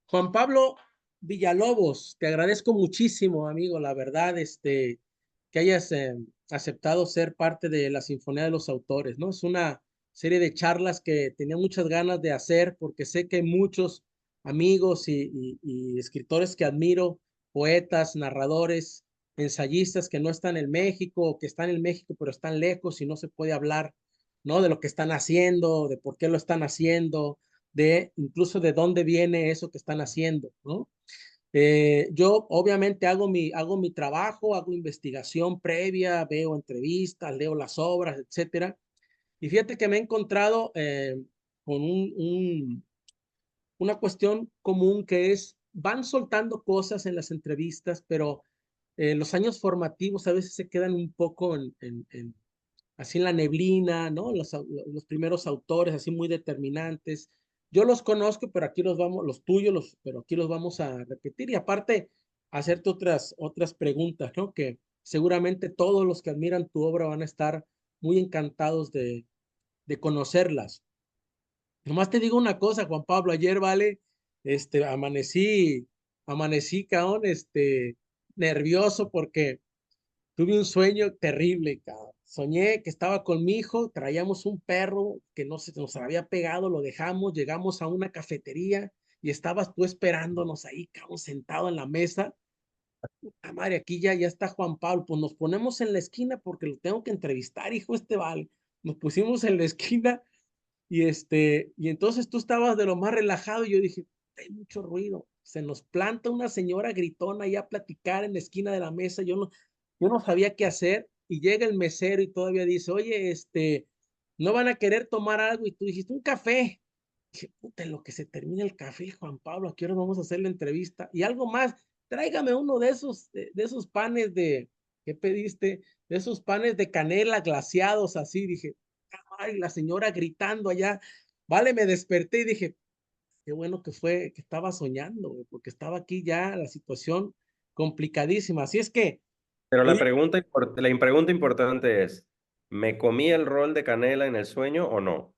Juan Pablo Villalobos, te agradezco muchísimo, amigo, la verdad, que hayas aceptado ser parte de la Sinfonía de los Autores, ¿no? Es una serie de charlas que tenía muchas ganas de hacer porque sé que hay muchos amigos y escritores que admiro, poetas, narradores, ensayistas que no están en México o que están en México pero están lejos y no se puede hablar, ¿no? De lo que están haciendo, de por qué lo están haciendo, de incluso de dónde viene eso que están haciendo, ¿no? Yo obviamente hago mi trabajo, hago investigación previa, veo entrevistas, leo las obras, etcétera. Y fíjate que me he encontrado con una cuestión común que es, van soltando cosas en las entrevistas, pero los años formativos a veces se quedan un poco así en la neblina, ¿no? Los primeros autores así muy determinantes. Yo los conozco, pero aquí los vamos, los tuyos, pero aquí los vamos a repetir y aparte hacerte otras preguntas, ¿no? Que seguramente todos los que admiran tu obra van a estar muy encantados de conocerlas. Nomás te digo una cosa, Juan Pablo, ayer, vale, amanecí, cabrón, nervioso porque tuve un sueño terrible, cabrón. Soñé que estaba con mi hijo, traíamos un perro que no se nos había pegado, lo dejamos, llegamos a una cafetería y estabas tú esperándonos ahí, cabrón, sentado en la mesa. Ah, madre, aquí ya está Juan Pablo, pues nos ponemos en la esquina porque lo tengo que entrevistar, hijo, vale. Nos pusimos en la esquina y entonces tú estabas de lo más relajado y yo dije, hay mucho ruido. Se nos planta una señora gritona ahí a platicar en la esquina de la mesa. Yo no sabía qué hacer y llega el mesero y todavía dice, oye, no van a querer tomar algo y tú dijiste, un café. Dije, puta, en lo que se termina el café, Juan Pablo, aquí ahora vamos a hacer la entrevista y algo más. Tráigame uno de esos panes ¿qué pediste? De esos panes de canela glaseados así. Dije, ay, la señora gritando allá. Vale, me desperté y dije, qué bueno que fue, que estaba soñando, güey, porque estaba aquí ya la situación complicadísima. Así es que, Pero oye, la pregunta importante es, ¿me comí el rol de canela en el sueño o no?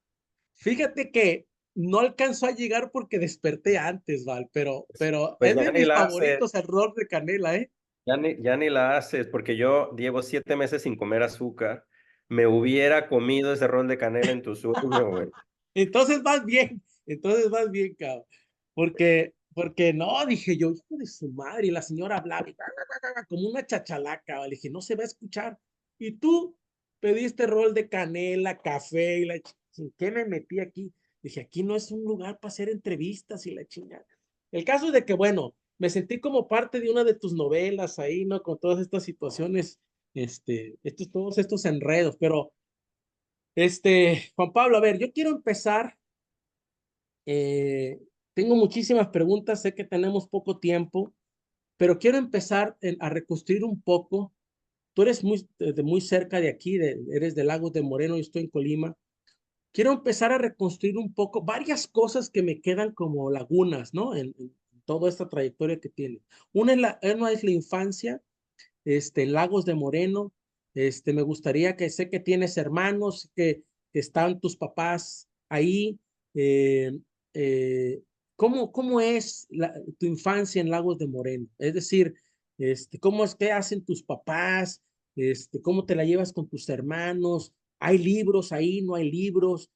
fíjate que no alcanzó a llegar porque desperté antes, Val, pero Pues es de ya ni mis la haces, favoritos el rol de canela, ¿eh? ya ni la haces, porque yo llevo 7 meses sin comer azúcar. Me hubiera comido ese rol de canela en tu sueño, güey. Entonces vas bien, cabrón. Porque no, dije yo, hijo de su madre, y la señora hablaba y como una chachalaca, ¿vale? Le dije, no se va a escuchar. Y tú pediste rol de canela, café y ¿qué me metí aquí? Dije, aquí no es un lugar para hacer entrevistas y la chingada. El caso es de que, bueno, me sentí como parte de una de tus novelas ahí, ¿no? Con todas estas situaciones, todos estos enredos, pero Juan Pablo, a ver, yo quiero empezar. Tengo muchísimas preguntas, sé que tenemos poco tiempo, pero quiero empezar a reconstruir un poco. Tú eres muy cerca de aquí, eres de Lagos de Moreno, yo estoy en Colima. Quiero empezar a reconstruir un poco varias cosas que me quedan como lagunas, ¿no? En toda esta trayectoria que tiene. Una es la infancia, en Lagos de Moreno. Me gustaría que sé que tienes hermanos, que están tus papás ahí. Eh, eh, ¿Cómo es tu infancia en Lagos de Moreno? Es decir, ¿cómo es que hacen tus papás? ¿Cómo te la llevas con tus hermanos? ¿Hay libros ahí? ¿No hay libros?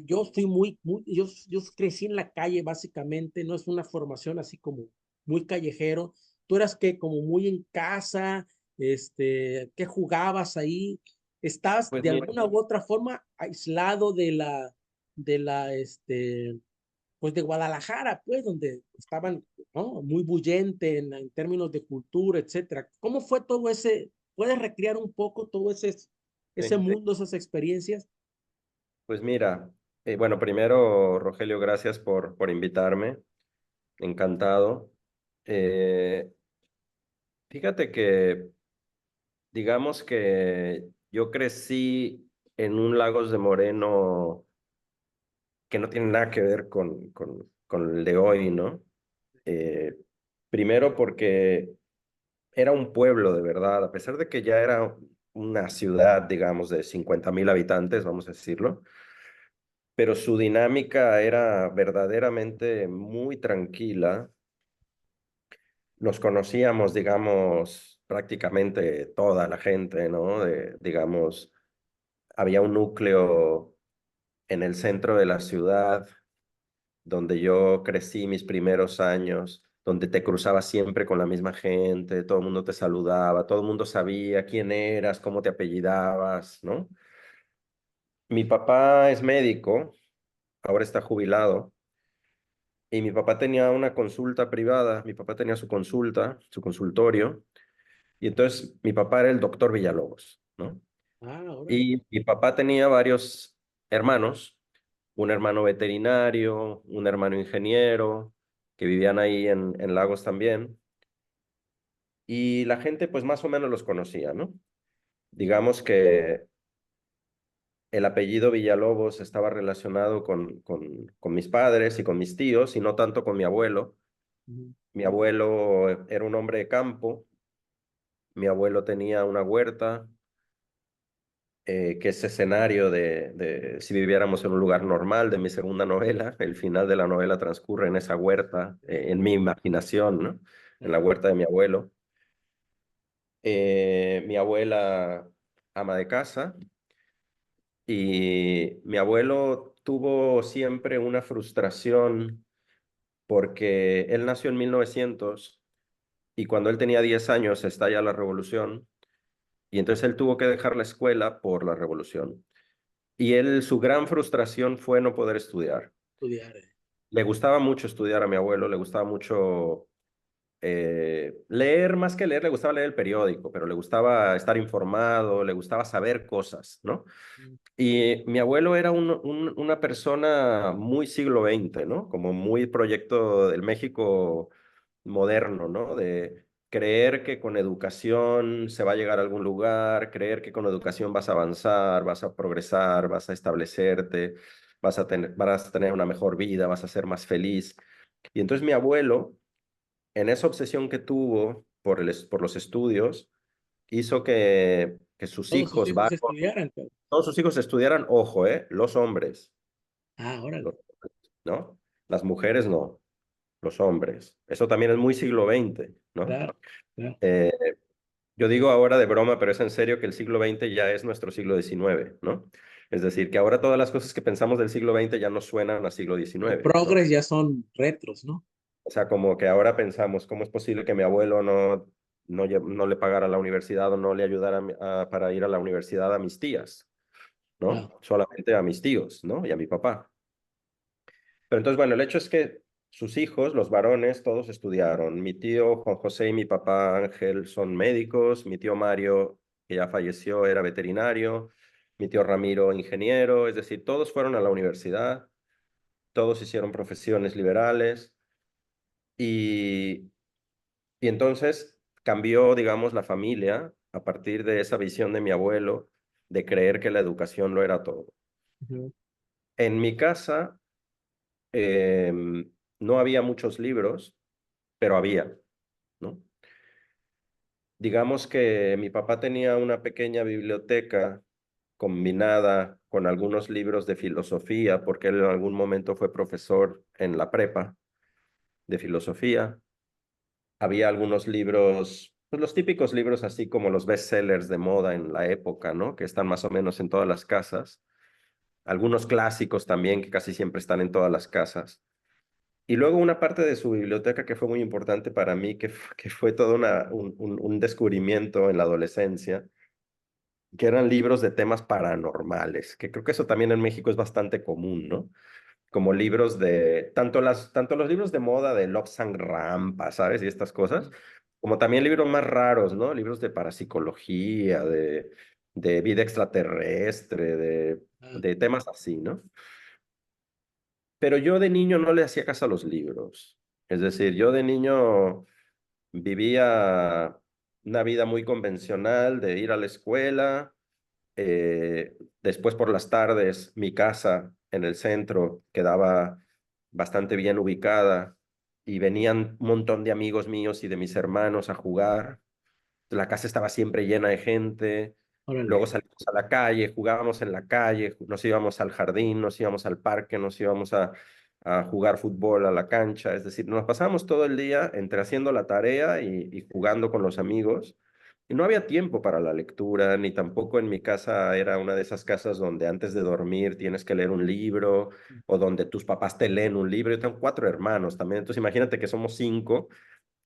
Yo fui yo crecí en la calle básicamente, no es una formación así como muy callejero. Tú eras que como muy en casa, ¿qué jugabas ahí? ¿Estabas Pues de mira, alguna u otra forma aislado de la, pues de Guadalajara, pues, donde estaban, ¿no? Muy bullente en términos de cultura, etcétera? ¿Cómo fue todo ese? ¿Puedes recrear un poco todo ese sí. mundo, esas experiencias? Pues mira, bueno, primero, Rogelio, gracias por invitarme. Encantado. Eh, Fíjate que, digamos que yo crecí en un Lagos de Moreno que no tiene nada que ver con el de hoy, ¿no? Eh, Primero porque era un pueblo de verdad, a pesar de que ya era una ciudad, digamos, de 50,000 habitantes, vamos a decirlo, pero su dinámica era verdaderamente muy tranquila. Nos conocíamos, digamos, prácticamente toda la gente, ¿no? Digamos, había un núcleo en el centro de la ciudad donde yo crecí mis primeros años, donde te cruzabas siempre con la misma gente, todo el mundo te saludaba, todo el mundo sabía quién eras, cómo te apellidabas, ¿no? Mi papá es médico, ahora está jubilado, y mi papá tenía una consulta privada, mi papá tenía su consulta, su consultorio, y entonces mi papá era el doctor Villalobos, ¿no? Ah, órale. Y mi papá tenía varios hermanos, un hermano veterinario, un hermano ingeniero, que vivían ahí en Lagos también, y la gente pues más o menos los conocía, ¿no? Digamos que el apellido Villalobos estaba relacionado con mis padres y con mis tíos, y no tanto con mi abuelo. Ujú, Mi abuelo era un hombre de campo, mi abuelo tenía una huerta, que es escenario de si viviéramos en un lugar normal de mi segunda novela. El final de la novela transcurre en esa huerta, en mi imaginación, ¿no? En la claro. huerta de mi abuelo. Mi abuela, ama de casa, y mi abuelo tuvo siempre una frustración porque él nació en 1900 y cuando él tenía 10 años estalla la revolución y entonces él tuvo que dejar la escuela por la revolución. Y él, su gran frustración fue no poder estudiar. Estudiar. Le gustaba mucho estudiar a mi abuelo, le gustaba mucho leer, más que leer, le gustaba leer el periódico, pero le gustaba estar informado, le gustaba saber cosas, ¿no? Mm, Y mi abuelo era una persona muy siglo XX, ¿no? Como muy proyecto del México moderno, ¿no? De creer que con educación se va a llegar a algún lugar, creer que con educación vas a avanzar, vas a progresar, vas a establecerte, vas a tener una mejor vida, vas a ser más feliz. Y entonces mi abuelo, en esa obsesión que tuvo por los estudios, hizo que sus todos sus hijos hijos vagos, estudiaran, pero. todos sus hijos estudiaran, ojo, los hombres, Ah, órale. los- ¿no? Las mujeres no, los hombres. Eso también es muy siglo XX, ¿no? Claro, claro. Eh, yo digo ahora de broma, pero es en serio que el siglo XX ya es nuestro siglo XIX, ¿no? Es decir, que ahora todas las cosas que pensamos del siglo XX ya no suenan a siglo Los XIX, ¿no? progres ya son retros, ¿no? O sea, como que ahora pensamos, ¿cómo es posible que mi abuelo no le pagara la universidad o no le ayudara para ir a la universidad a mis tías, ¿no? Claro. Solamente a mis tíos, ¿no? Y a mi papá. Pero entonces, bueno, el hecho es que sus hijos, los varones, todos estudiaron. Mi tío Juan José y mi papá Ángel son médicos. Mi tío Mario, que ya falleció, era veterinario. Mi tío Ramiro, ingeniero. Es decir, todos fueron a la universidad. Todos hicieron profesiones liberales. Y, y entonces cambió, digamos, la familia a partir de esa visión de mi abuelo de creer que la educación lo era todo. Ujú, En mi casa no había muchos libros, pero había, ¿no? Digamos que mi papá tenía una pequeña biblioteca combinada con algunos libros de filosofía, porque él en algún momento fue profesor en la prepa de filosofía. Había algunos libros, pues los típicos libros así como los bestsellers de moda en la época, ¿no? Que están más o menos en todas las casas. Algunos clásicos también que casi siempre están en todas las casas. Y luego una parte de su biblioteca que fue muy importante para mí, que fue todo un descubrimiento en la adolescencia, que eran libros de temas paranormales, que creo que eso también en México es bastante común, ¿no? Como libros de, tanto los libros de moda de Lobsang Rampa, ¿sabes? Y estas cosas, ujú. como también libros más raros, ¿no? Libros de parapsicología, de vida extraterrestre, Ah, de temas así, ¿no? Pero yo de niño no le hacía caso a los libros. Es decir, yo de niño vivía una vida muy convencional de ir a la escuela, después por las tardes mi casa en el centro quedaba bastante bien ubicada y venían un montón de amigos míos y de mis hermanos a jugar. La casa estaba siempre llena de gente. Luego órale. salíamos a la calle, jugábamos en la calle, nos íbamos al jardín, nos íbamos al parque, nos íbamos a jugar fútbol a la cancha. Es decir, nos pasábamos todo el día entre haciendo la tarea y jugando con los amigos. Y no había tiempo para la lectura, ni tampoco en mi casa era una de esas casas donde antes de dormir tienes que leer un libro o donde tus papás te leen un libro. Yo tengo 4 hermanos también, entonces imagínate que somos 5.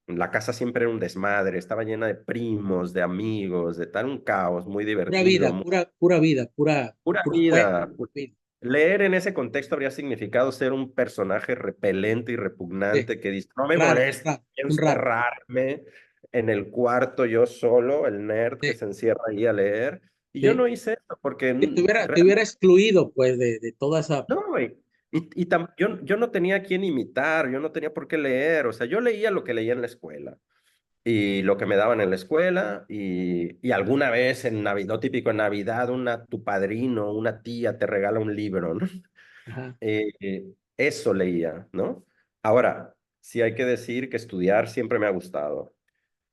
La casa siempre era un desmadre, estaba llena de primos, de amigos, de tal, un caos muy Pura divertido, vida, pura vida, pura puro juego. vida. Vida. Leer en ese contexto habría significado ser un personaje repelente y Sí, repugnante que dice, no me raro, molesta raro, un raro. encerrarme en el cuarto yo solo, el nerd que Sí, se encierra ahí a leer. Y yo sí. no hice eso porque Que te hubiera excluido, pues, de toda esa. no, güey. Yo no tenía a quién imitar, yo no tenía por qué leer, o sea, yo leía lo que leía en la escuela y lo que me daban en la escuela y alguna vez en Navidad, lo típico en Navidad, tu padrino, una tía te regala un libro, ¿no? Ajá, Eso leía, ¿no? Ahora, sí hay que decir que estudiar siempre me ha gustado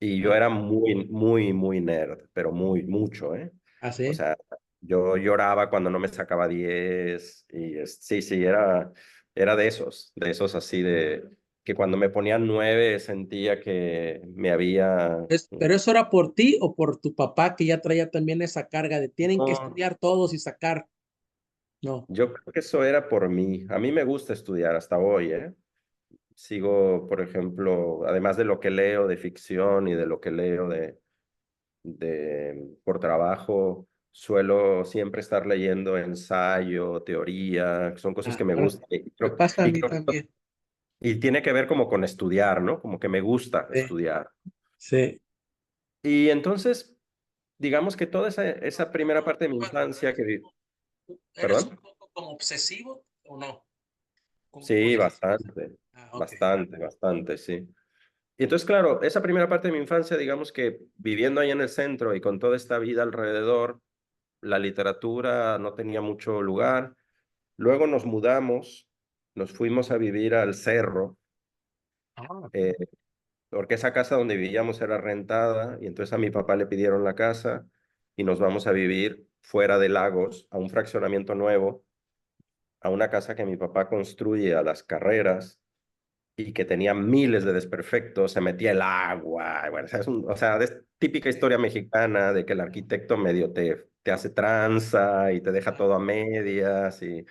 y yo ah, era muy, muy, muy nerd, pero muy, mucho, ¿eh? ah, O sí. sea, yo lloraba cuando no me sacaba 10 y sí, sí, era de esos así de que cuando me ponían 9 sentía que me había... Pero eso era por ti o por tu papá que ya traía también esa carga de tienen que No, estudiar todos y sacar. No. yo creo que eso era por mí. A mí me gusta estudiar hasta hoy, ¿eh? Sigo, por ejemplo, además de lo que leo de ficción y de lo que leo por trabajo, suelo siempre estar leyendo ensayo, teoría, son cosas Ah, que me ahora, gustan. me pasa a Y, mí creo- también. y tiene que ver como con estudiar, ¿no? Como que me gusta Sí, estudiar. sí. Y entonces, digamos que toda esa primera parte de mi infancia ¿Eres un ¿Perdón? poco como obsesivo o no? ¿Cómo Sí, le dices? bastante, Ah, ok. bastante, bastante, sí. Y entonces, claro, esa primera parte de mi infancia, digamos que viviendo ahí en el centro y con toda esta vida alrededor, la literatura no tenía mucho lugar. Luego nos mudamos, nos fuimos a vivir al cerro, Ah, eh, porque esa casa donde vivíamos era rentada y entonces a mi papá le pidieron la casa y nos vamos a vivir fuera de Lagos, a un fraccionamiento nuevo, a una casa que mi papá construye a las carreras y que tenía miles de desperfectos, se metía el agua, bueno, o sea, es típica historia mexicana de que el arquitecto medio te hace tranza y te deja ah. todo a medias y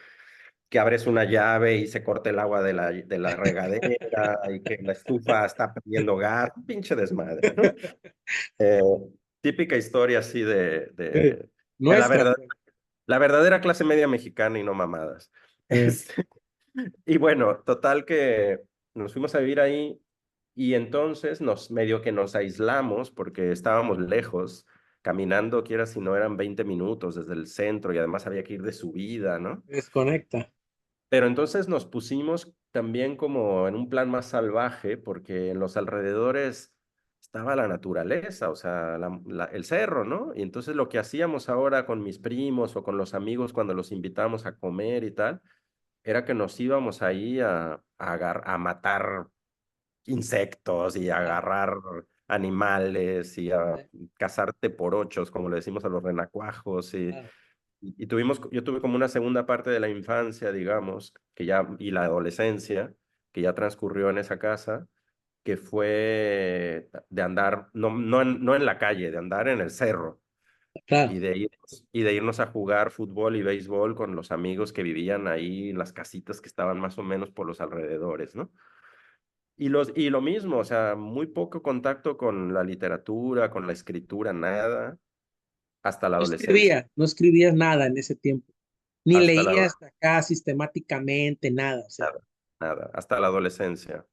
que abres una llave y se corta el agua de la regadera y que la estufa está perdiendo gas, un pinche desmadre, ¿no? Eh, típica historia así Sí. de Nuestra, pues. la verdadera clase media mexicana y no mamadas. Este, y bueno, total que nos fuimos a vivir ahí y entonces medio que nos aislamos porque estábamos lejos, caminando, quiera si no eran 20 minutos desde el centro y además había que ir de subida, ¿no? Desconecta. Pero entonces nos pusimos también como en un plan más salvaje porque en los alrededores estaba la naturaleza, o sea, el cerro, ¿no? Y entonces lo que hacíamos ahora con mis primos o con los amigos cuando los invitamos a comer y tal, era que nos íbamos ahí a matar insectos y a Ah, agarrar animales y a sí, cazarte por ochos, como le decimos a los renacuajos. claro. Yo tuve como una segunda parte de la infancia, digamos, y la adolescencia, que ya transcurrió en esa casa, que fue de andar, no en la calle, de andar en el cerro Claro. y de irnos a jugar fútbol y béisbol con los amigos que vivían ahí en las casitas que estaban más o menos por los alrededores, ¿no? Y lo mismo, o sea, muy poco contacto con la literatura, con la escritura, nada, hasta la adolescencia, No escribías nada en ese tiempo. Ni hasta la, leías acá sistemáticamente nada. O sea, nada, nada, hasta la adolescencia.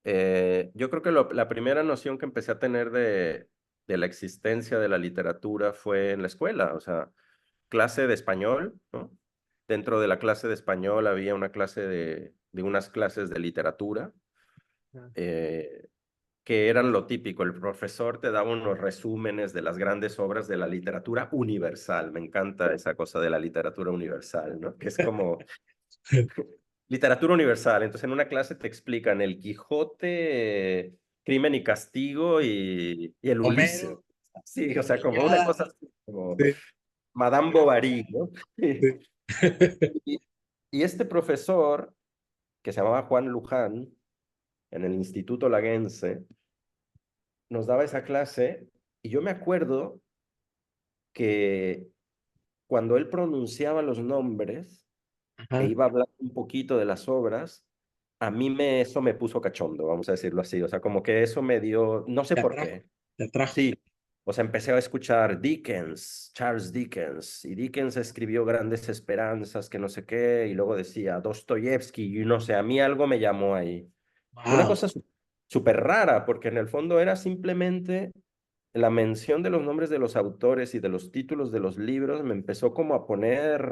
Yo creo que la primera noción que empecé a tener de la existencia de la literatura fue en la escuela, o sea, clase de español, ¿no? Dentro de la clase de español había una clase de unas clases de literatura, ah, eh, que eran lo típico. El profesor te daba unos resúmenes de las grandes obras de la literatura universal. Me encanta esa cosa de la literatura universal, ¿no? Que es como literatura universal. Entonces, en una clase te explican el Quijote, Crimen y Castigo y el Ulises. Homero. Sí, o sea, como una Picada. cosa así, como Sí, Madame Bovary, ¿no? sí. Y, y este profesor, que se llamaba Juan Luján, en el Instituto Laguense, nos daba esa clase y yo me acuerdo que cuando él pronunciaba los nombres e Ajá. iba a hablar un poquito de las obras, a mí eso me puso cachondo, vamos a decirlo así. O sea, como que eso me dio, no sé Te por atrajo, qué. te atrajo. Sí, o sea, empecé a escuchar Dickens, Charles Dickens, y Dickens escribió Grandes Esperanzas, que no sé qué, y luego decía Dostoyevsky, y no sé, a mí algo me llamó ahí. Una Wow. cosa súper rara, porque en el fondo era simplemente la mención de los nombres de los autores y de los títulos de los libros me empezó como a poner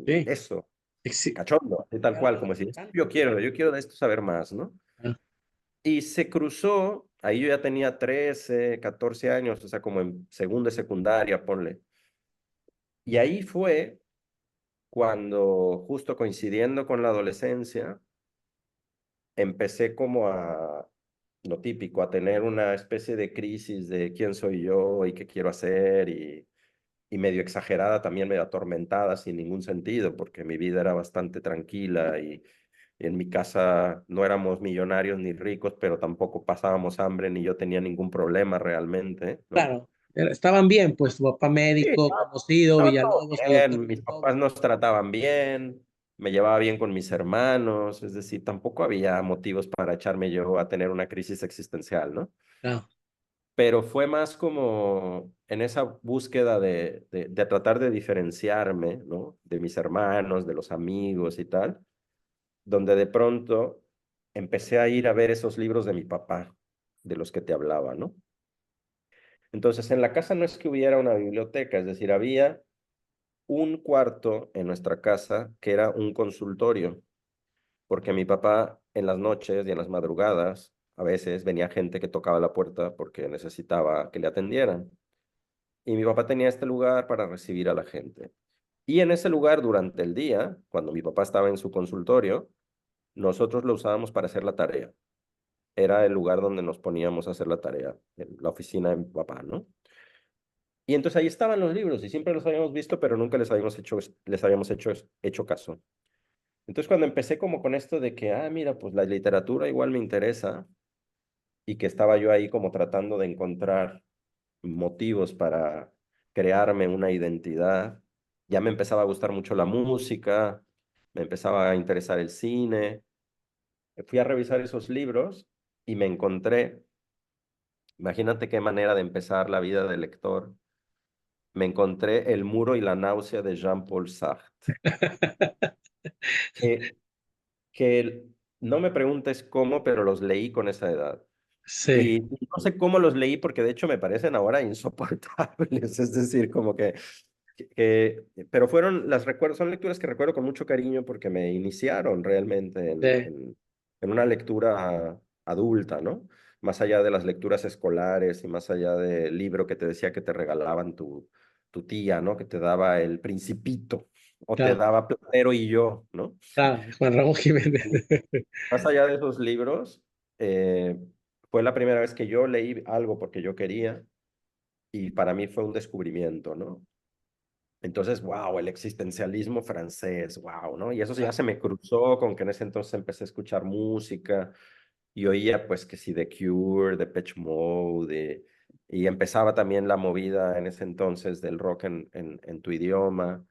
Sí. eso, Exi- cachondo, así tal cual, Algo como si interesante. yo quiero de esto saber más, ¿no? Ah, Y se cruzó, ahí yo ya tenía 13, 14 años, o sea, como en segundo de secundaria, ponle. Y ahí fue cuando, justo coincidiendo con la adolescencia, empecé como a, lo típico, a tener una especie de crisis de quién soy yo y qué quiero hacer y medio exagerada, también medio atormentada sin ningún sentido, porque mi vida era bastante tranquila y en mi casa no éramos millonarios ni ricos, pero tampoco pasábamos hambre ni yo tenía ningún problema realmente, ¿no? claro. Estaban bien, pues tu papá Sí, médico, conocido, estaba todo Villalobos, el doctor bien, mis papás Villalobos. nos trataban bien, me llevaba bien con mis hermanos, es decir, tampoco había motivos para echarme yo a tener una crisis existencial, ¿no? Claro, Pero fue más como en esa búsqueda de tratar de diferenciarme, ¿no? De mis hermanos, de los amigos y tal, donde de pronto empecé a ir a ver esos libros de mi papá, de los que te hablaba, ¿no? Entonces, en la casa no es que hubiera una biblioteca, es decir, había un cuarto en nuestra casa que era un consultorio, porque mi papá en las noches y en las madrugadas, a veces venía gente que tocaba la puerta porque necesitaba que le atendieran. Y mi papá tenía este lugar para recibir a la gente. Y en ese lugar, durante el día, cuando mi papá estaba en su consultorio, nosotros lo usábamos para hacer la tarea. Era el lugar donde nos poníamos a hacer la tarea, en la oficina de mi papá, ¿no? Y entonces ahí estaban los libros y siempre los habíamos visto, pero nunca les habíamos hecho caso. Entonces cuando empecé como con esto de que, mira, pues la literatura igual me interesa y que estaba yo ahí como tratando de encontrar motivos para crearme una identidad. Ya me empezaba a gustar mucho la música, me empezaba a interesar el cine. Fui a revisar esos libros y me encontré, imagínate qué manera de empezar la vida del lector, me encontré El muro y la náusea de Jean-Paul Sartre, que, que no me preguntes cómo, pero los leí con esa edad. sí, Y no sé cómo los leí porque de hecho me parecen ahora insoportables, es decir, como pero son lecturas que recuerdo con mucho cariño porque me iniciaron realmente sí, en una lectura adulta, ¿no? Más allá de las lecturas escolares y más allá del libro que te decía que te regalaban tu tía, ¿no? Que te daba El Principito o te claro, daba Platero y yo, ¿no? claro, Juan Ramón Jiménez. Más allá de esos libros, eh, fue la primera vez que yo leí algo porque yo quería y para mí fue un descubrimiento, ¿no? Entonces, wow, el existencialismo francés, wow, ¿no? Y eso ya Claro, se me cruzó con que en ese entonces empecé a escuchar música y oía pues que sí, The Cure, Depeche Mode, y empezaba también la movida en ese entonces del rock en tu idioma.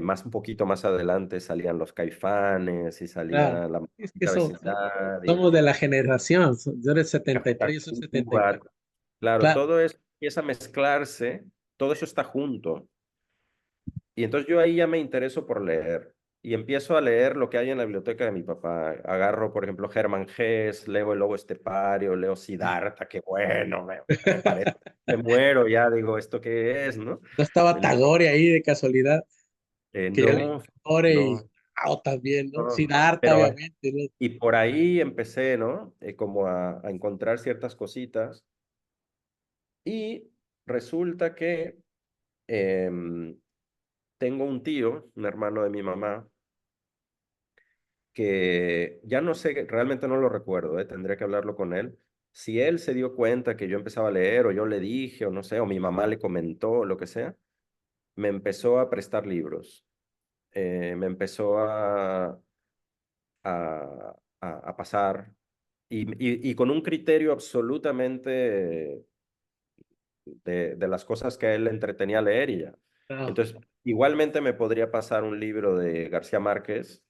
Más un poquito más adelante salían los Caifanes y claro. salía la Es que música vecindad y somos de la generación. Yo eres Café 73, yo soy Tacuba. 74. Claro, Claro, todo eso empieza a mezclarse, todo eso está junto. Y entonces yo ahí ya me intereso por leer y empiezo a leer lo que hay en la biblioteca de mi papá. Agarro, por ejemplo, Germán Gess, leo El Lobo Estepario, leo Siddhartha, qué bueno, me parece, me muero ya, digo, ¿esto qué es, no? no estaba Me lo- Tagore ahí de casualidad, que yo leí no, Tagore y no, Mao también, ¿no? no, Siddhartha, pero, obviamente, ¿no? y por ahí empecé, ¿no? Como a encontrar ciertas cositas y resulta que em, tengo un tío, un hermano de mi mamá, que ya no sé, realmente no lo recuerdo, tendría que hablarlo con él. si él se dio cuenta que yo empezaba a leer, o yo le dije, o no sé, o mi mamá le comentó, lo que sea, me empezó a prestar libros. Me empezó a pasar y con un criterio absolutamente de las cosas que a él le entretenía leer y ya. Ah, Entonces, igualmente me podría pasar un libro de García Márquez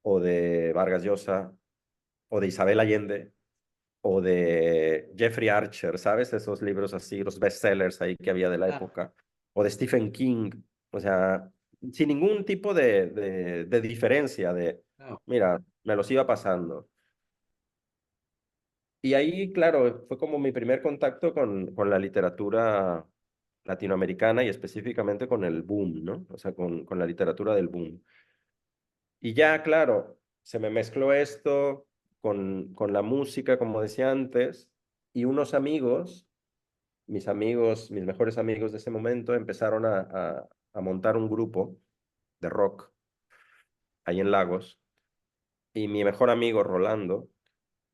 o de Vargas Llosa o de Isabel Allende o de Jeffrey Archer, ¿sabes? Esos libros así, los bestsellers ahí que había de la ah, época, o de Stephen King, o sea, sin ningún tipo de diferencia, de, ah. mira, me los iba pasando. Y ahí, claro, fue como mi primer contacto con la literatura latinoamericana y específicamente con el boom, ¿no? O sea, con la literatura del boom. Y ya, claro, se me mezcló esto con la música, como decía antes, y unos amigos, mis mejores amigos de ese momento, empezaron a montar un grupo de rock ahí en Lagos, y mi mejor amigo, Rolando,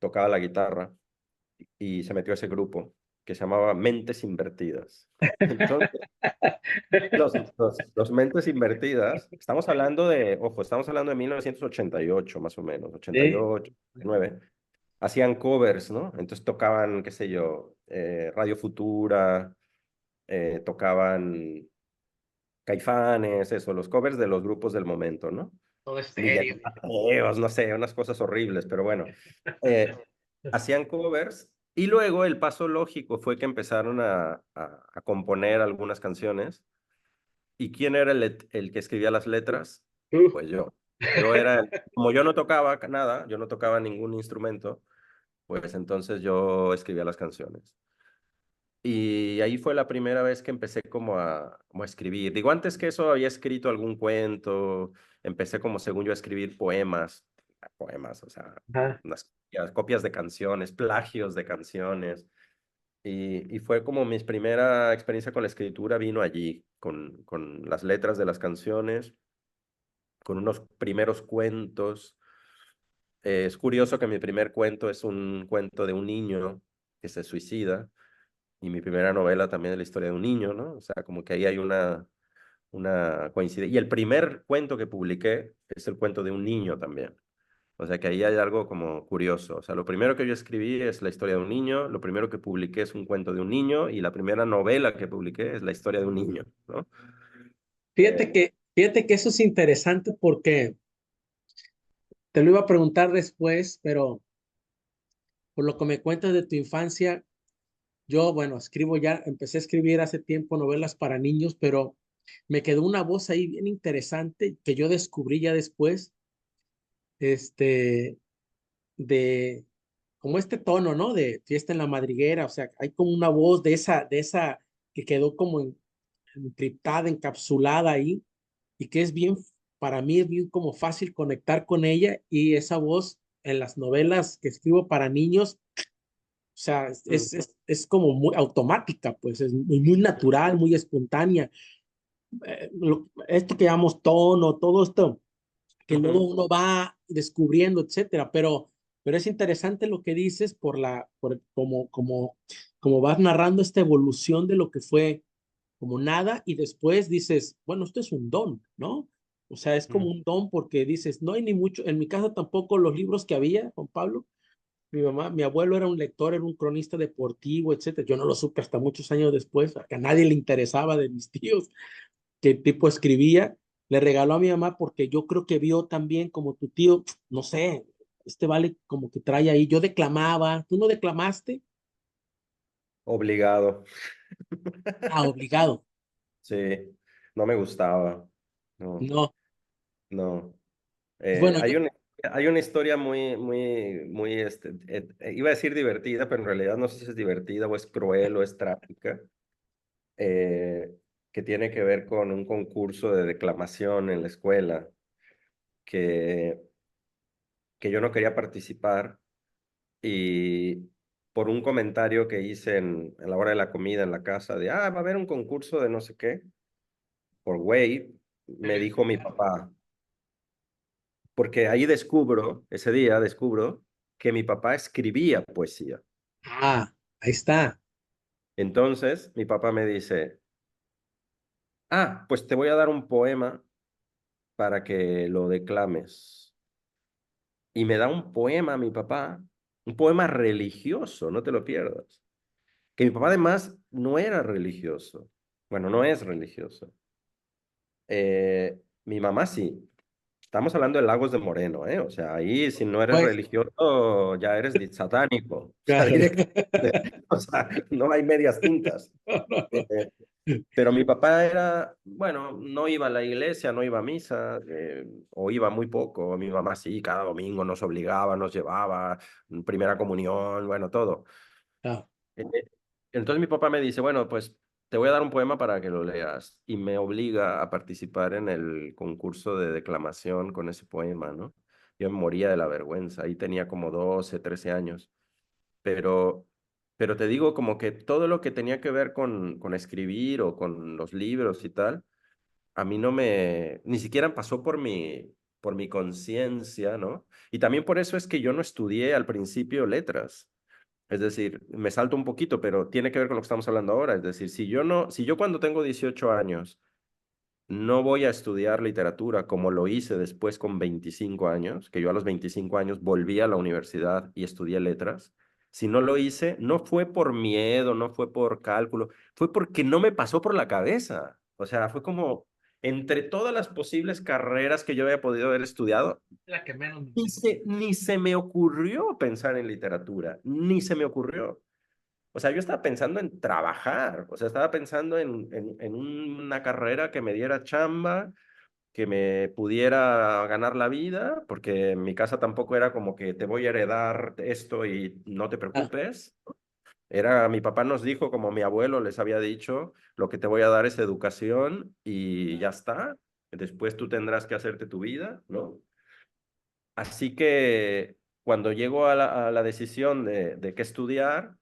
tocaba la guitarra y se metió a ese grupo que se llamaba Mentes Invertidas. Entonces, los Mentes Invertidas, estamos hablando de, ojo, estamos hablando de 1988 más o menos, Sí. 88, 89. Hacían covers, ¿no? Entonces tocaban, qué sé yo, Radio Futura, tocaban Caifanes, eso, los covers de los grupos del momento, ¿no? Todo Miguel estéreo. Mateos, no sé, unas cosas horribles, pero bueno. Eh, Hacían covers y luego el paso lógico fue que empezaron a componer algunas canciones. ¿Y quién era el que escribía las letras? Uh. Pues yo. Como yo no tocaba nada, yo no tocaba ningún instrumento, pues entonces yo escribía las canciones. Y ahí fue la primera vez que empecé como a escribir. Digo, antes que eso había escrito algún cuento, empecé como según yo a escribir poemas, o sea, Ajá. unas copias de canciones, plagios de canciones. Y fue como mi primera experiencia con la escritura vino allí, con las letras de las canciones, con unos primeros cuentos. Es curioso que mi primer cuento es un cuento de un niño que se suicida y mi primera novela también es la historia de un niño, ¿no? O sea, como que ahí hay una coincidencia. Y el primer cuento que publiqué es el cuento de un niño también. O sea que ahí hay algo como curioso. O sea, lo primero que yo escribí es la historia de un niño, lo primero que publiqué es un cuento de un niño y la primera novela que publiqué es la historia de un niño, ¿no? Eh, Fíjate que eso es interesante porque te lo iba a preguntar después, pero por lo que me cuentas de tu infancia, yo, bueno, escribo ya, empecé a escribir hace tiempo novelas para niños, pero me quedó una voz ahí bien interesante que yo descubrí ya después, este, de como este tono, ¿no? De fiesta en la madriguera, o sea, hay como una voz de esa que quedó como encriptada, encapsulada ahí, y que es bien, para mí es bien como fácil conectar con ella, y esa voz en las novelas que escribo para niños, o sea, mm, es como muy automática, pues es muy natural, muy espontánea. Esto que llamamos tono, todo esto que luego ujú. uno va descubriendo, etcétera. Pero es interesante lo que dices como vas narrando esta evolución de lo que fue como nada y después dices, bueno, esto es un don, ¿no? O sea, es como Mm. un don porque dices, no hay ni mucho, en mi casa tampoco los libros que había, Juan Pablo, mi abuelo era un lector, era un cronista deportivo, etcétera. Yo no lo supe hasta muchos años después, que a nadie le interesaba de mis tíos que el tipo escribía, le regaló a mi mamá porque yo creo que vio también como tu tío, no sé, este vale como que trae ahí, yo declamaba, ¿tú no declamaste? Obligado. Ah, obligado. Sí, no me gustaba. No, No, no. bueno, yo, Hay una historia iba a decir divertida, pero en realidad no sé si es divertida o es cruel o es trágica, eh, que tiene que ver con un concurso de declamación en la escuela que, que yo no quería participar y por un comentario que hice en la hora de la comida en la casa de, va a haber un concurso de no sé qué, por güey, me dijo mi papá, porque ahí ese día descubro que mi papá escribía poesía. Ah, ahí está. Entonces, mi papá me dice, pues te voy a dar un poema para que lo declames. Y me da un poema mi papá, un poema religioso, no te lo pierdas. Que mi papá además no era religioso. Bueno, no es religioso. Mi mamá sí. Estamos hablando de Lagos de Moreno, ¿eh? O sea, ahí si no eres Pues, religioso, ya eres satánico. O sea, claro. directamente. O sea, no hay medias tintas. No, no, no. Eh, pero mi papá era, bueno, no iba a la iglesia, no iba a misa, o iba muy poco. Mi mamá sí, cada domingo nos obligaba, nos llevaba, primera comunión, bueno, todo. Ah, Eh, Entonces mi papá me dice, bueno, pues te voy a dar un poema para que lo leas. Y me obliga a participar en el concurso de declamación con ese poema, ¿no? Yo me moría de la vergüenza, ahí tenía como 12, 13 años. Pero, pero te digo como que todo lo que tenía que ver con escribir o con los libros y tal, a mí no me, ni siquiera pasó por mi conciencia, ¿no? Y también por eso es que yo no estudié al principio letras. Es decir, me salto un poquito, pero tiene que ver con lo que estamos hablando ahora. Es decir, si yo cuando tengo 18 años no voy a estudiar literatura como lo hice después con 25 años, que yo a los 25 años volví a la universidad y estudié letras. Si no lo hice, no fue por miedo, no fue por cálculo, fue porque no me pasó por la cabeza. O sea, fue como entre todas las posibles carreras que yo había podido haber estudiado, la que menos me ni se me ocurrió pensar en literatura, ni se me ocurrió. O sea, yo estaba pensando en trabajar, o sea, estaba pensando en una carrera que me diera chamba, que me pudiera ganar la vida, porque en mi casa tampoco era como que te voy a heredar esto y no te Ah, preocupes. Era, mi papá nos dijo, como mi abuelo les había dicho, lo que te voy a dar es educación y ya está. Después tú tendrás que hacerte tu vida, ¿no? Así que cuando llego a la decisión de qué estudiar,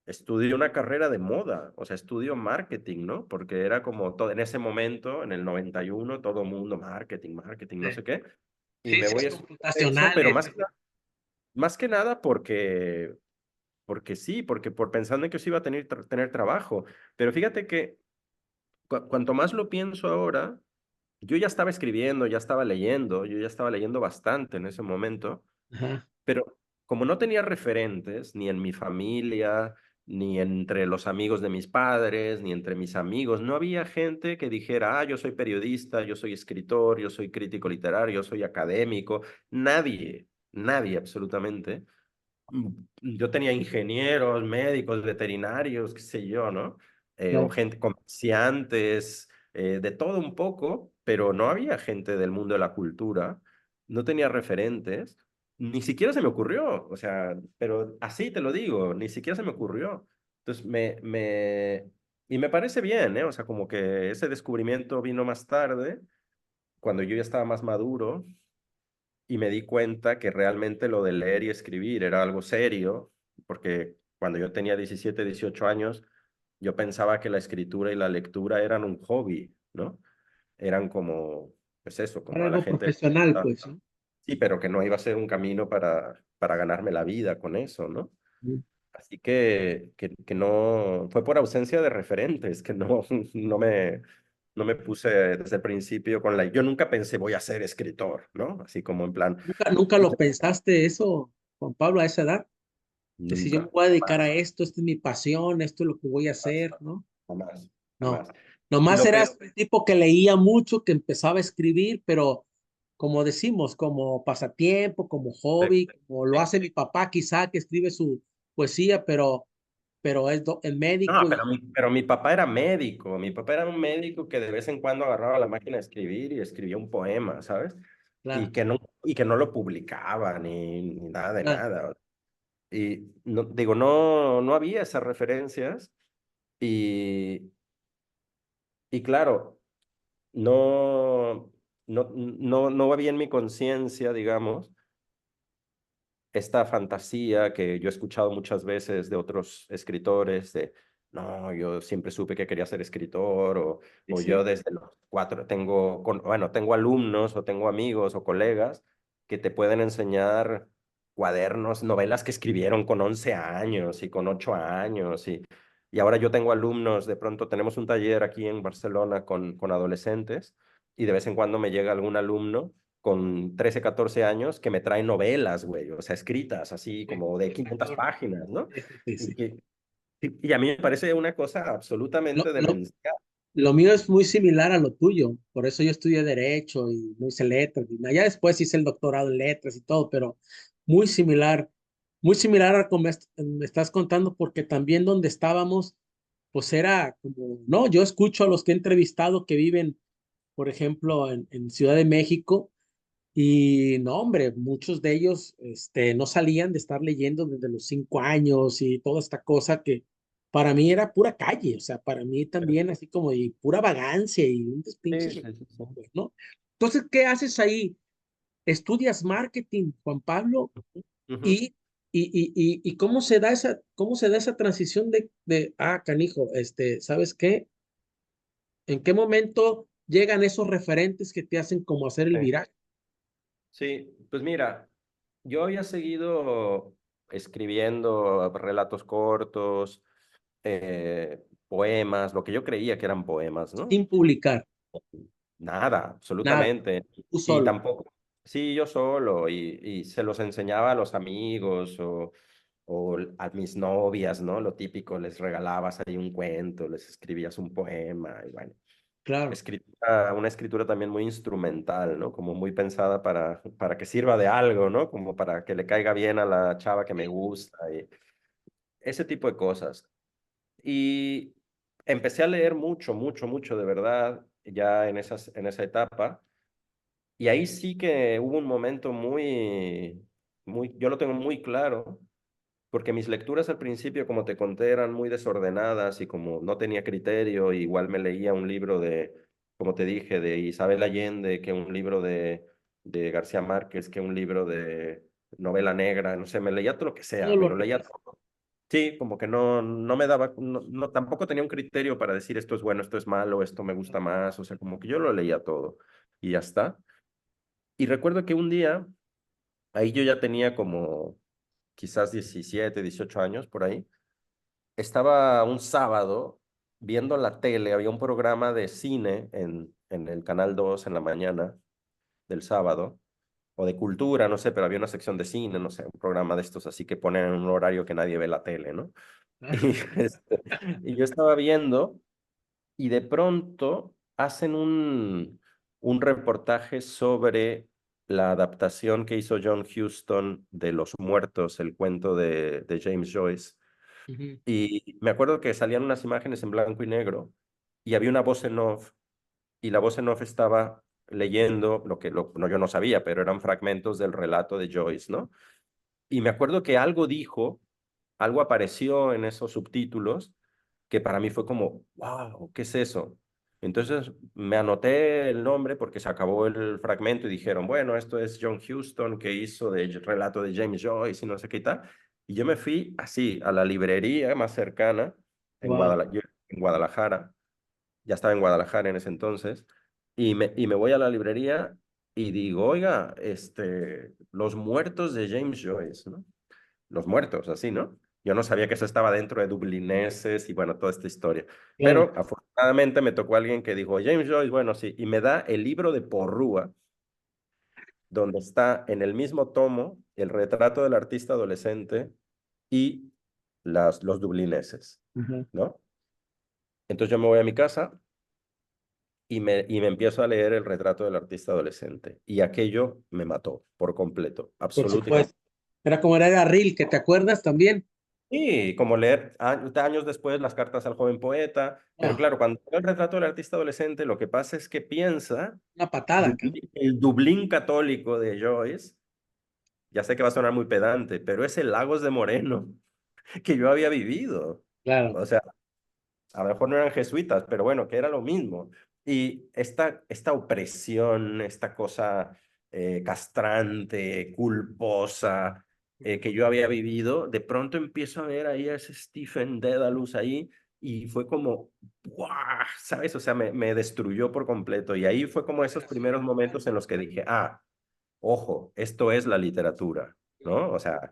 estudio una carrera de moda, o sea, estudio marketing, ¿no? Porque era como todo, en ese momento, en el 91 todo mundo, marketing, marketing, no sé sí. qué, y me Ciencias voy a estudiar eso, pero computacionales. más que nada porque sí, porque por pensando en que yo iba a tener trabajo. Pero fíjate que cuanto más lo pienso ahora, yo ya estaba escribiendo, ya estaba leyendo, yo ya estaba leyendo bastante en ese momento. Ajá, Pero como no tenía referentes, ni en mi familia, ni entre los amigos de mis padres, ni entre mis amigos, no había gente que dijera, yo soy periodista, yo soy escritor, yo soy crítico literario, yo soy académico. Nadie, nadie absolutamente. Yo tenía ingenieros, médicos, veterinarios, qué sé yo, ¿no? O claro. gente, comerciantes, de todo un poco, pero no había gente del mundo de la cultura, no tenía referentes, ni siquiera se me ocurrió, o sea, pero así te lo digo, ni siquiera se me ocurrió. Entonces, y me parece bien, ¿eh? O sea, como que ese descubrimiento vino más tarde, cuando yo ya estaba más maduro, y me di cuenta que realmente lo de leer y escribir era algo serio, porque cuando yo tenía 17, 18 años, yo pensaba que la escritura y la lectura eran un hobby, ¿no? Eran como, pues eso, Para como a la algo gente. profesional, pues, ¿no? Sí, pero que no iba a ser un camino para ganarme la vida con eso, ¿no? Mm. Así que no, fue por ausencia de referentes, que no, no me puse desde el principio con la... Yo nunca pensé voy a ser escritor, ¿no? Así como en plan, ¿Nunca lo pensaste eso, Juan Pablo, a esa edad? Decir, yo me nunca, voy a dedicar a jamás, esto, esta es mi pasión, esto es lo que voy a jamás, hacer, ¿no? jamás, No. jamás. Y Nomás lo eras peor, el tipo que leía mucho, que empezaba a escribir, pero como decimos, como pasatiempo, como eh, hobby, como lo eh, hace mi papá, quizá que escribe su poesía, pero es el no, médico y pero mi papá era médico, mi papá era un médico que de vez en cuando agarraba la máquina de escribir y escribía un poema, ¿sabes? claro, Y que no lo publicaba ni nada de claro. nada. Y no, digo, no, no había esas referencias y, y claro, no había en mi conciencia, digamos, esta fantasía que yo he escuchado muchas veces de otros escritores, de, no, yo siempre supe que quería ser escritor, Sí, o yo sí. desde los cuatro tengo, bueno, tengo alumnos o tengo amigos o colegas que te pueden enseñar. cuadernos, novelas que escribieron con 11 años y con 8 años. Y ahora yo tengo alumnos, de pronto tenemos un taller aquí en Barcelona con adolescentes y de vez en cuando me llega algún alumno con 13 14 años que me trae novelas, güey, o sea, escritas así Sí, como de está 500 cabrón. páginas, ¿no? Sí, sí, sí, Y, sí. que, y a mí me parece una cosa Lo, absolutamente lo, demencial. lo mío es muy similar a lo tuyo, por eso yo estudié Derecho y no hice letras. Ya después hice el doctorado en letras y todo, pero muy muy similar a como me estás contando, porque también donde estábamos, pues era como, no, yo escucho a los que he entrevistado que viven, por ejemplo, en Ciudad de México. Y no, hombre, muchos de ellos no salían de estar leyendo desde los 5 años y toda esta cosa que para mí era pura calle, o sea, para mí también así como y pura vagancia y un Sí, despinche, sí, sí, sí. pues, ¿no? Entonces, ¿qué haces ahí? Estudias marketing, Juan Pablo, Ujú. y, y cómo se da esa transición canijo, ¿sabes qué? ¿En qué momento llegan esos referentes que te hacen como hacer el Sí. viraje? Sí, pues mira, yo había seguido escribiendo relatos cortos, poemas, lo que yo creía que eran poemas, ¿no? Sin publicar, Nada, nada, absolutamente. tú Y solo. tampoco, sí, yo solo, y se los enseñaba a los amigos o a mis novias, ¿no? Lo típico, les regalabas ahí un cuento, les escribías un poema, y bueno, Claro, una escritura también muy instrumental, ¿no? Como muy pensada para que sirva de algo, ¿no? Como para que le caiga bien a la chava que me gusta, y ese tipo de cosas. Y empecé a leer mucho, mucho, mucho, de verdad, ya en esa etapa. Y ahí sí que hubo un momento yo lo tengo muy claro, porque mis lecturas al principio, como te conté, eran muy desordenadas y como no tenía criterio, igual me leía un libro como te dije, de Isabel Allende, que un libro de García Márquez, que un libro de novela negra, no sé, me leía todo lo que sea, todo me lo lo leía requisito. todo. Sí, como que no me daba, tampoco tenía un criterio para decir esto es bueno, esto es malo, esto me gusta más, o sea, como que yo lo leía todo y ya está. Y recuerdo que un día, ahí yo ya tenía como quizás 17 18 años por ahí, estaba un sábado viendo la tele, había un programa de cine en el Canal 2 en la mañana del sábado, o de cultura, no sé, pero había una sección de cine, no sé, un programa de estos así que ponen en un horario que nadie ve la tele, ¿no? Y, y yo estaba viendo y de pronto hacen un reportaje sobre la adaptación que hizo John Huston de Los Muertos, el cuento de James Joyce. Ujú. Y me acuerdo que salían unas imágenes en blanco y negro y había una voz en off y la voz en off estaba leyendo no, yo no sabía, pero eran fragmentos del relato de Joyce, ¿no? Y me acuerdo que algo dijo, algo apareció en esos subtítulos que para mí fue como, wow, ¿qué es eso? Entonces me anoté el nombre porque se acabó el fragmento y dijeron, bueno, esto es John Huston que hizo el relato de James Joyce y no sé qué y tal. Y yo me fui así a la librería más cercana Wow. En Guadalajara, ya estaba en Guadalajara en ese entonces, y me voy a la librería y digo, oiga, Los Muertos de James Joyce, ¿no? Los Muertos, así, ¿no? Yo no sabía que eso estaba dentro de Dublineses y bueno, toda esta historia. Claro. Pero afortunadamente me tocó alguien que dijo, James Joyce, bueno, sí, y me da el libro de Porrúa, donde está en el mismo tomo el retrato del artista adolescente y los dublineses, Ujú. ¿no? Entonces yo me voy a mi casa y me empiezo a leer el retrato del artista adolescente. Y aquello me mató por completo, Por absoluto y supuesto. completo. Era como era Ril, que te acuerdas también. Y como leer años después las cartas al joven poeta, pero Ah, claro, cuando veo el retrato del artista adolescente, lo que pasa es que piensa una patada, cabrón. El Dublín católico de Joyce, ya sé que va a sonar muy pedante, pero es el Lagos de Moreno que yo había vivido. Claro. O sea, a lo mejor no eran jesuitas, pero bueno, que era lo mismo. Y esta opresión, esta cosa castrante, culposa, que yo había vivido, de pronto empiezo a ver ahí a ese Stephen Dedalus ahí y fue como, ¡buah! ¿Sabes? O sea, me destruyó por completo. Y ahí fue como esos primeros momentos en los que dije, ah, ojo, esto es la literatura. ¿no? O sea,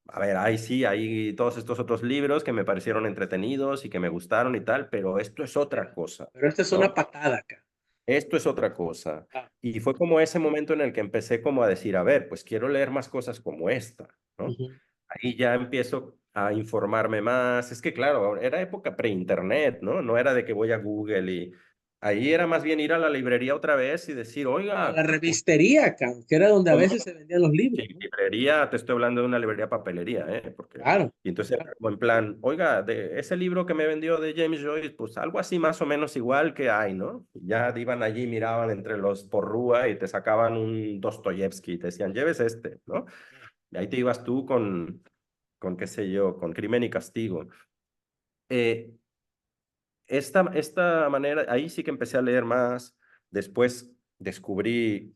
a ver, ahí sí, hay todos estos otros libros que me parecieron entretenidos y que me gustaron y tal, pero esto es otra cosa, Pero esta es una ¿no? patada acá. Esto es otra cosa. Ah, Y fue como ese momento en el que empecé como a decir, a ver, pues quiero leer más cosas como esta, ¿no? ujú. Ahí ya empiezo a informarme más. Es que claro, era época pre-internet, ¿no? No era de que voy a Google y ahí era más bien ir a la librería otra vez y decir, A la oiga, revistería acá, que era donde a ¿cómo? veces se vendían los Sí, libros, ¿no? librería, te estoy hablando de una librería papelería, ¿eh? Porque, Claro, y entonces era claro. como en plan, oiga, de ese libro que me vendió de James Joyce, pues algo así más o menos igual que hay, ¿no? Y ya iban allí, miraban entre los porrúa y te sacaban un Dostoyevsky y te decían, lleves este, ¿no? Y ahí te ibas tú con qué sé yo, con Crimen y Castigo. Eh, esta manera, ahí sí que empecé a leer más. Después descubrí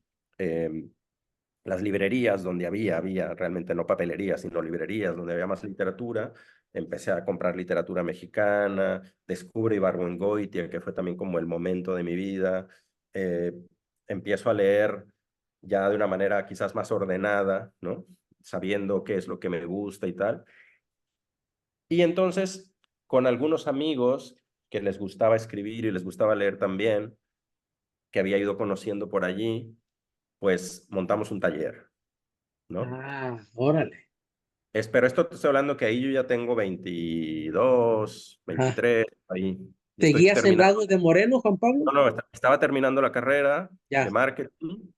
las librerías donde había realmente no papelerías, sino librerías donde había más literatura. Empecé a comprar literatura mexicana, descubro Ibargüengoitia, que fue también como el momento de mi vida. Eh, Empiezo a leer ya de una manera quizás más ordenada, ¿no? Sabiendo qué es lo que me gusta y tal. Y entonces, con algunos amigos que les gustaba escribir y les gustaba leer también, que había ido conociendo por allí, pues montamos un taller, ¿no? Ah, órale. Pero esto te estoy hablando que ahí yo ya tengo 22, Ajá. 23, ahí. Y estoy ¿Seguías en terminando. Rasgos de Moreno, Juan Pablo? No, no, estaba terminando la carrera de Ya. marketing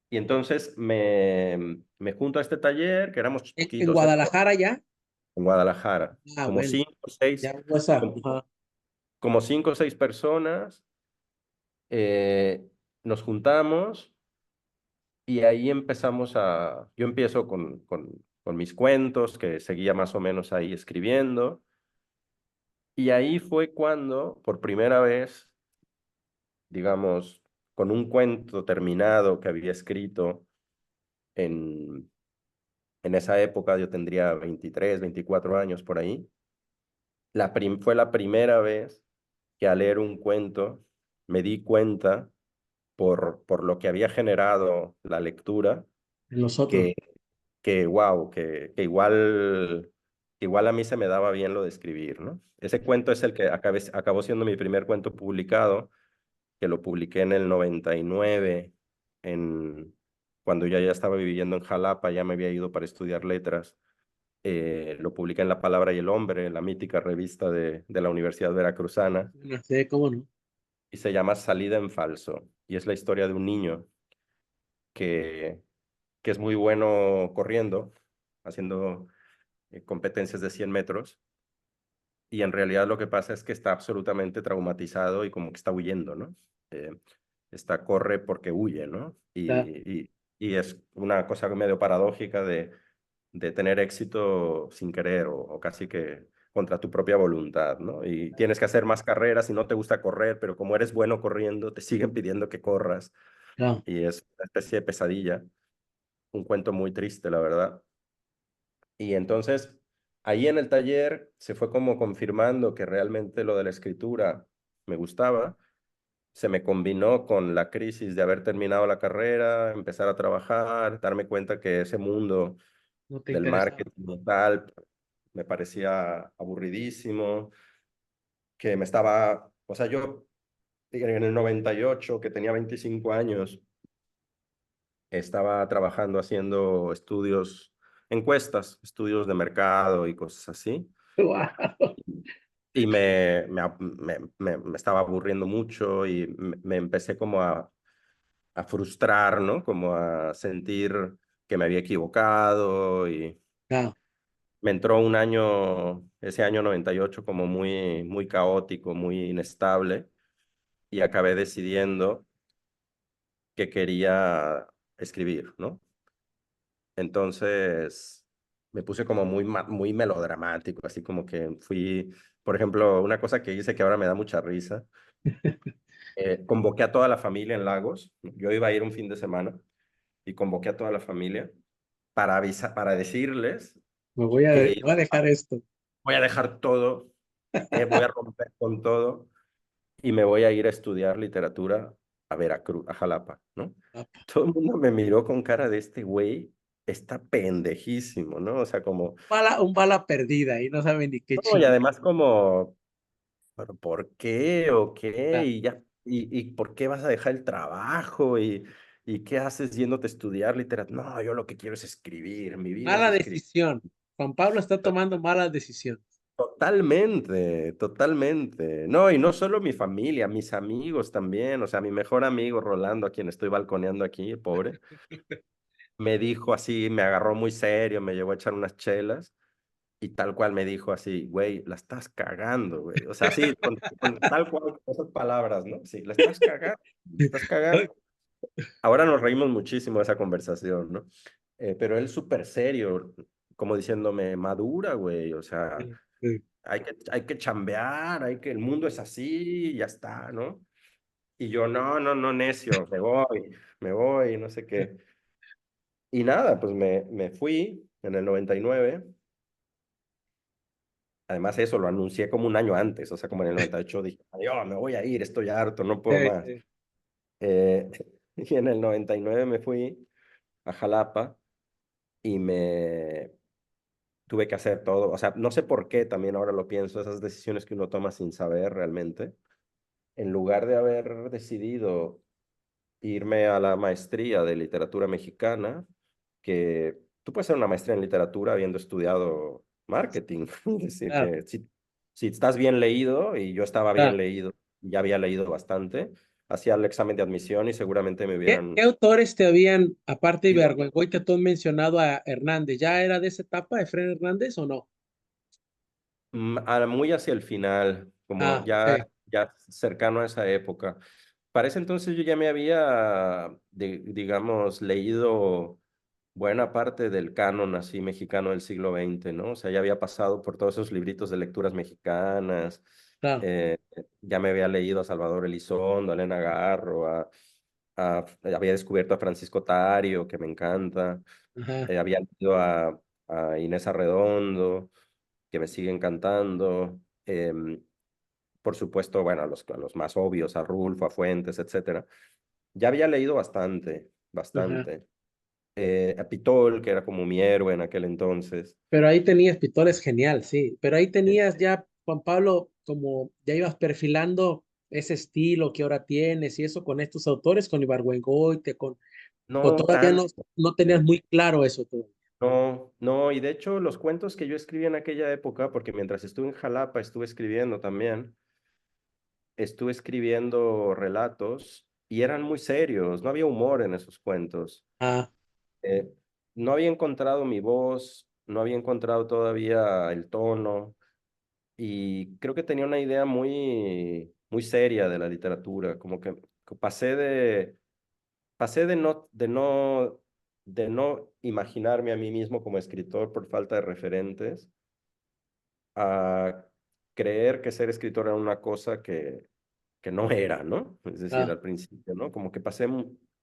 y entonces me junto a este taller, que éramos En chiquitos Guadalajara ya? en Guadalajara, Ah, como bueno. cinco, seis, Ya hubo esa. como, Ajá. como 5 o 6 personas, eh, nos juntamos y ahí yo empiezo con mis cuentos, que seguía más o menos ahí escribiendo. Y ahí fue cuando, por primera vez, digamos, con un cuento terminado que había escrito en, en esa época, yo tendría 23, 24 años por ahí, fue la primera vez que al leer un cuento me di cuenta, por lo que había generado la lectura, En los otros. que, wow, que igual a mí se me daba bien lo de escribir, ¿no? Ese cuento es el que acabó siendo mi primer cuento publicado, que lo publiqué en el 99, cuando ya estaba viviendo en Jalapa, ya me había ido para estudiar letras. Lo publiqué en La Palabra y el Hombre, la mítica revista de la Universidad Veracruzana, No sé cómo no. y se llama Salida en Falso, y es la historia de un niño que, que es muy bueno corriendo, haciendo competencias de 100 metros, y en realidad lo que pasa es que está absolutamente traumatizado y como que está huyendo, ¿no? Eh, corre porque huye, ¿no? Ya, Y es una cosa medio paradójica de tener éxito sin querer o casi que contra tu propia voluntad, ¿no? Y tienes que hacer más carreras y no te gusta correr, pero como eres bueno corriendo, te siguen pidiendo que corras ya. y es una especie de pesadilla, un cuento muy triste, la verdad. Y entonces, ahí en el taller se fue como confirmando que realmente lo de la escritura me gustaba. Se me combinó con la crisis de haber terminado la carrera, empezar a trabajar, darme cuenta que ese mundo No te del interesaba. marketing y tal me parecía aburridísimo, que o sea, yo en el 98, que tenía 25 años, estaba trabajando haciendo estudios de mercado y cosas así. Guau. Y me estaba aburriendo mucho y me empecé como a frustrar, ¿no? Como a sentir que me había equivocado y Ya, me entró ese año 98 como muy, muy caótico, muy inestable y acabé decidiendo que quería escribir, ¿no? Entonces me puse como muy melodramático, así como que por ejemplo, una cosa que hice que ahora me da mucha risa, convoqué a toda la familia en Lagos, yo iba a ir un fin de semana y convoqué a toda la familia para decirles que voy a dejar esto. voy a dejar todo, voy a romper con todo y me voy a ir a estudiar literatura a Veracruz, a Jalapa, ¿no? Ah, Todo el mundo me miró con cara de este güey, está pendejísimo, ¿no? O sea, como, Un bala perdida y no sabe ni qué no, y chingo. además como, ¿pero por qué o qué? Ah, Y ya, y ¿por qué vas a dejar el trabajo? ¿Y qué haces yéndote a estudiar literatura? No, yo lo que quiero es escribir, mi vida es mala escribir. decisión. Juan Pablo está tomando malas decisiones. Totalmente, totalmente. No, y no solo mi familia, mis amigos también. O sea, mi mejor amigo Rolando, a quien estoy balconeando aquí, pobre, me dijo así, me agarró muy serio, me llevó a echar unas chelas y tal cual me dijo así, güey, la estás cagando, güey. O sea, así, con tal cual, con esas palabras, ¿no? Sí, la estás cagando. Ahora nos reímos muchísimo de esa conversación, ¿no? Pero él súper serio, como diciéndome, madura, güey. O sea, Sí, sí. hay que chambear, el mundo es así y ya está, ¿no? Y yo, no, no, no, necio, me voy, no sé qué. Y nada, pues me fui en el 99. Además, eso lo anuncié como un año antes, o sea, como en el 98 dije, adiós, me voy a ir, estoy harto, no puedo Sí, más. sí. Eh, y en el 99 me fui a Jalapa y me tuve que hacer todo, o sea, no sé por qué, también ahora lo pienso, esas decisiones que uno toma sin saber realmente. En lugar de haber decidido irme a la maestría de literatura mexicana, que tú puedes hacer una maestría en literatura habiendo estudiado marketing. Es decir, Claro, que si estás bien leído, y yo estaba bien claro. leído, ya había leído bastante, hacía el examen de admisión y seguramente me ¿Qué hubieran autores te habían, aparte de ido Ibargüengoitia, tú has mencionado a Hernández? ¿Ya era de esa etapa, de Efraín Hernández o no? muy hacia el final, como Ah, ok, ya cercano a esa época. Para ese entonces yo ya me había, digamos, leído buena parte del canon así mexicano del siglo XX, ¿no? O sea, ya había pasado por todos esos libritos de lecturas mexicanas, claro. eh, ya me había leído a Salvador Elizondo, a Elena Garro, había descubierto a Francisco Tario, que me encanta, Ajá, había leído a Inés Arredondo, que me sigue encantando, por supuesto, bueno, a los más obvios, a Rulfo, a Fuentes, etcétera. Ya había leído bastante, ajá. bastante. A Pitol, que era como mi héroe en aquel entonces. Pero ahí tenías Pintores genial, sí. Pero ahí Eh, tenías ya, Juan Pablo, como ya ibas perfilando ese estilo que ahora tienes y eso con estos autores, con Ibargüengoitia, o no todavía no, tanto. no tenías muy claro eso todo. No, no, y de hecho los cuentos que yo escribí en aquella época, porque mientras estuve en Jalapa estuve escribiendo también, estuve escribiendo relatos y eran muy serios, no había humor en esos cuentos. Ah, Eh, no había encontrado mi voz, no había encontrado todavía el tono, y creo que tenía una idea muy seria de la literatura, como que pasé de, pasé de no imaginarme a mí mismo como escritor por falta de referentes, a creer que ser escritor era una cosa que no era, ¿no? Es decir, ah, al principio, ¿no? Como que pasé,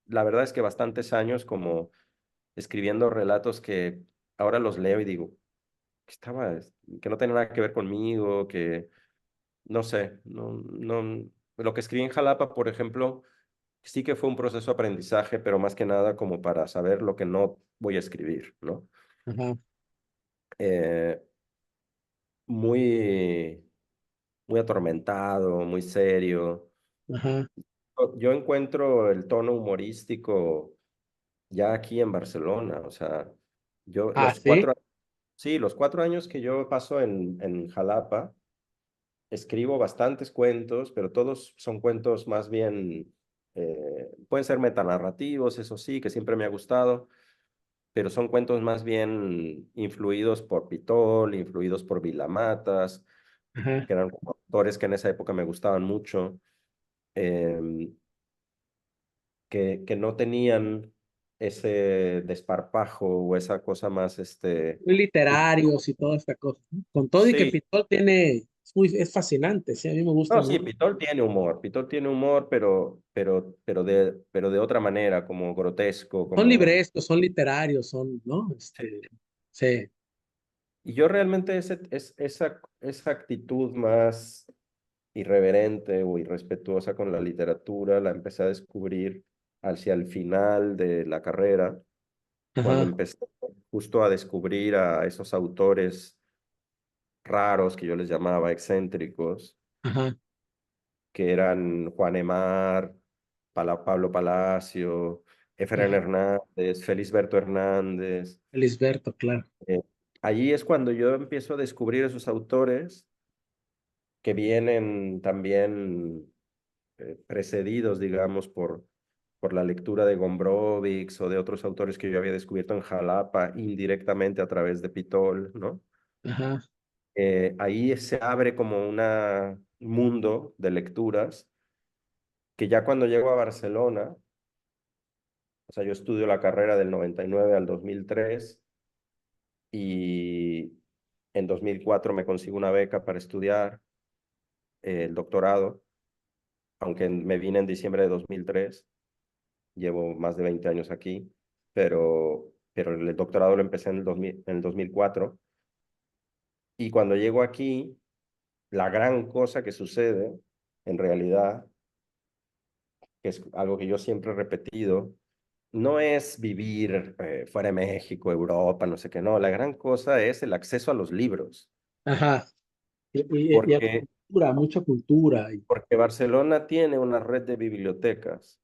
la verdad es que bastantes años como escribiendo relatos que ahora los leo y digo, que estaba, que no tenía nada que ver conmigo, que no sé, lo que escribí en Jalapa, por ejemplo, sí que fue un proceso de aprendizaje, pero más que nada como para saber lo que no voy a escribir, ¿no? ajá, Eh, muy, muy atormentado, muy serio. ajá. Yo encuentro el tono humorístico ya aquí en Barcelona, o sea, yo Ah, sí. sí, los 4 años que yo paso en Jalapa, escribo bastantes cuentos, pero todos son cuentos más bien, pueden ser metanarrativos, eso sí, que siempre me ha gustado, pero son cuentos más bien influidos por Pitol, influidos por Vilamatas, Ajá. que eran como autores que en esa época me gustaban mucho, eh, que no tenían ese desparpajo o esa cosa más, Muy literarios y toda esta cosa, ¿no? Con todo y que sí. Pitol es fascinante, sí, a mí me gusta No, sí, mucho. Pitol tiene humor, pero de otra manera, como grotesco, Son como... librescos, son literarios, ¿no? Sí, Y yo realmente esa actitud más irreverente o irrespetuosa con la literatura la empecé a descubrir hacia el final de la carrera, cuando Ajá, empecé justo a descubrir a esos autores raros que yo les llamaba excéntricos, ajá, que eran Juan Emar, Pablo Palacio, Efraín ajá. Hernández, Felisberto Hernández. Lisberto, claro. Eh, Allí es cuando yo empiezo a descubrir esos autores que vienen también precedidos, digamos, por la lectura de Gombrowicz o de otros autores que yo había descubierto en Jalapa indirectamente a través de Pitol, ¿no? Ajá, Ahí se abre como un mundo de lecturas que ya cuando llego a Barcelona, o sea, yo estudio la carrera del 99 al 2003 y en 2004 me consigo una beca para estudiar el doctorado, aunque me vine en diciembre de 2003, llevo más de 20 años aquí, pero el doctorado lo empecé en en el 2004 y cuando llego aquí, la gran cosa que sucede, en realidad, que es algo que yo siempre he repetido, no es vivir fuera de México, Europa, no sé qué, no, la gran cosa es el acceso a los libros, ajá. Y hay porque, cultura, mucha cultura. porque Barcelona tiene una red de bibliotecas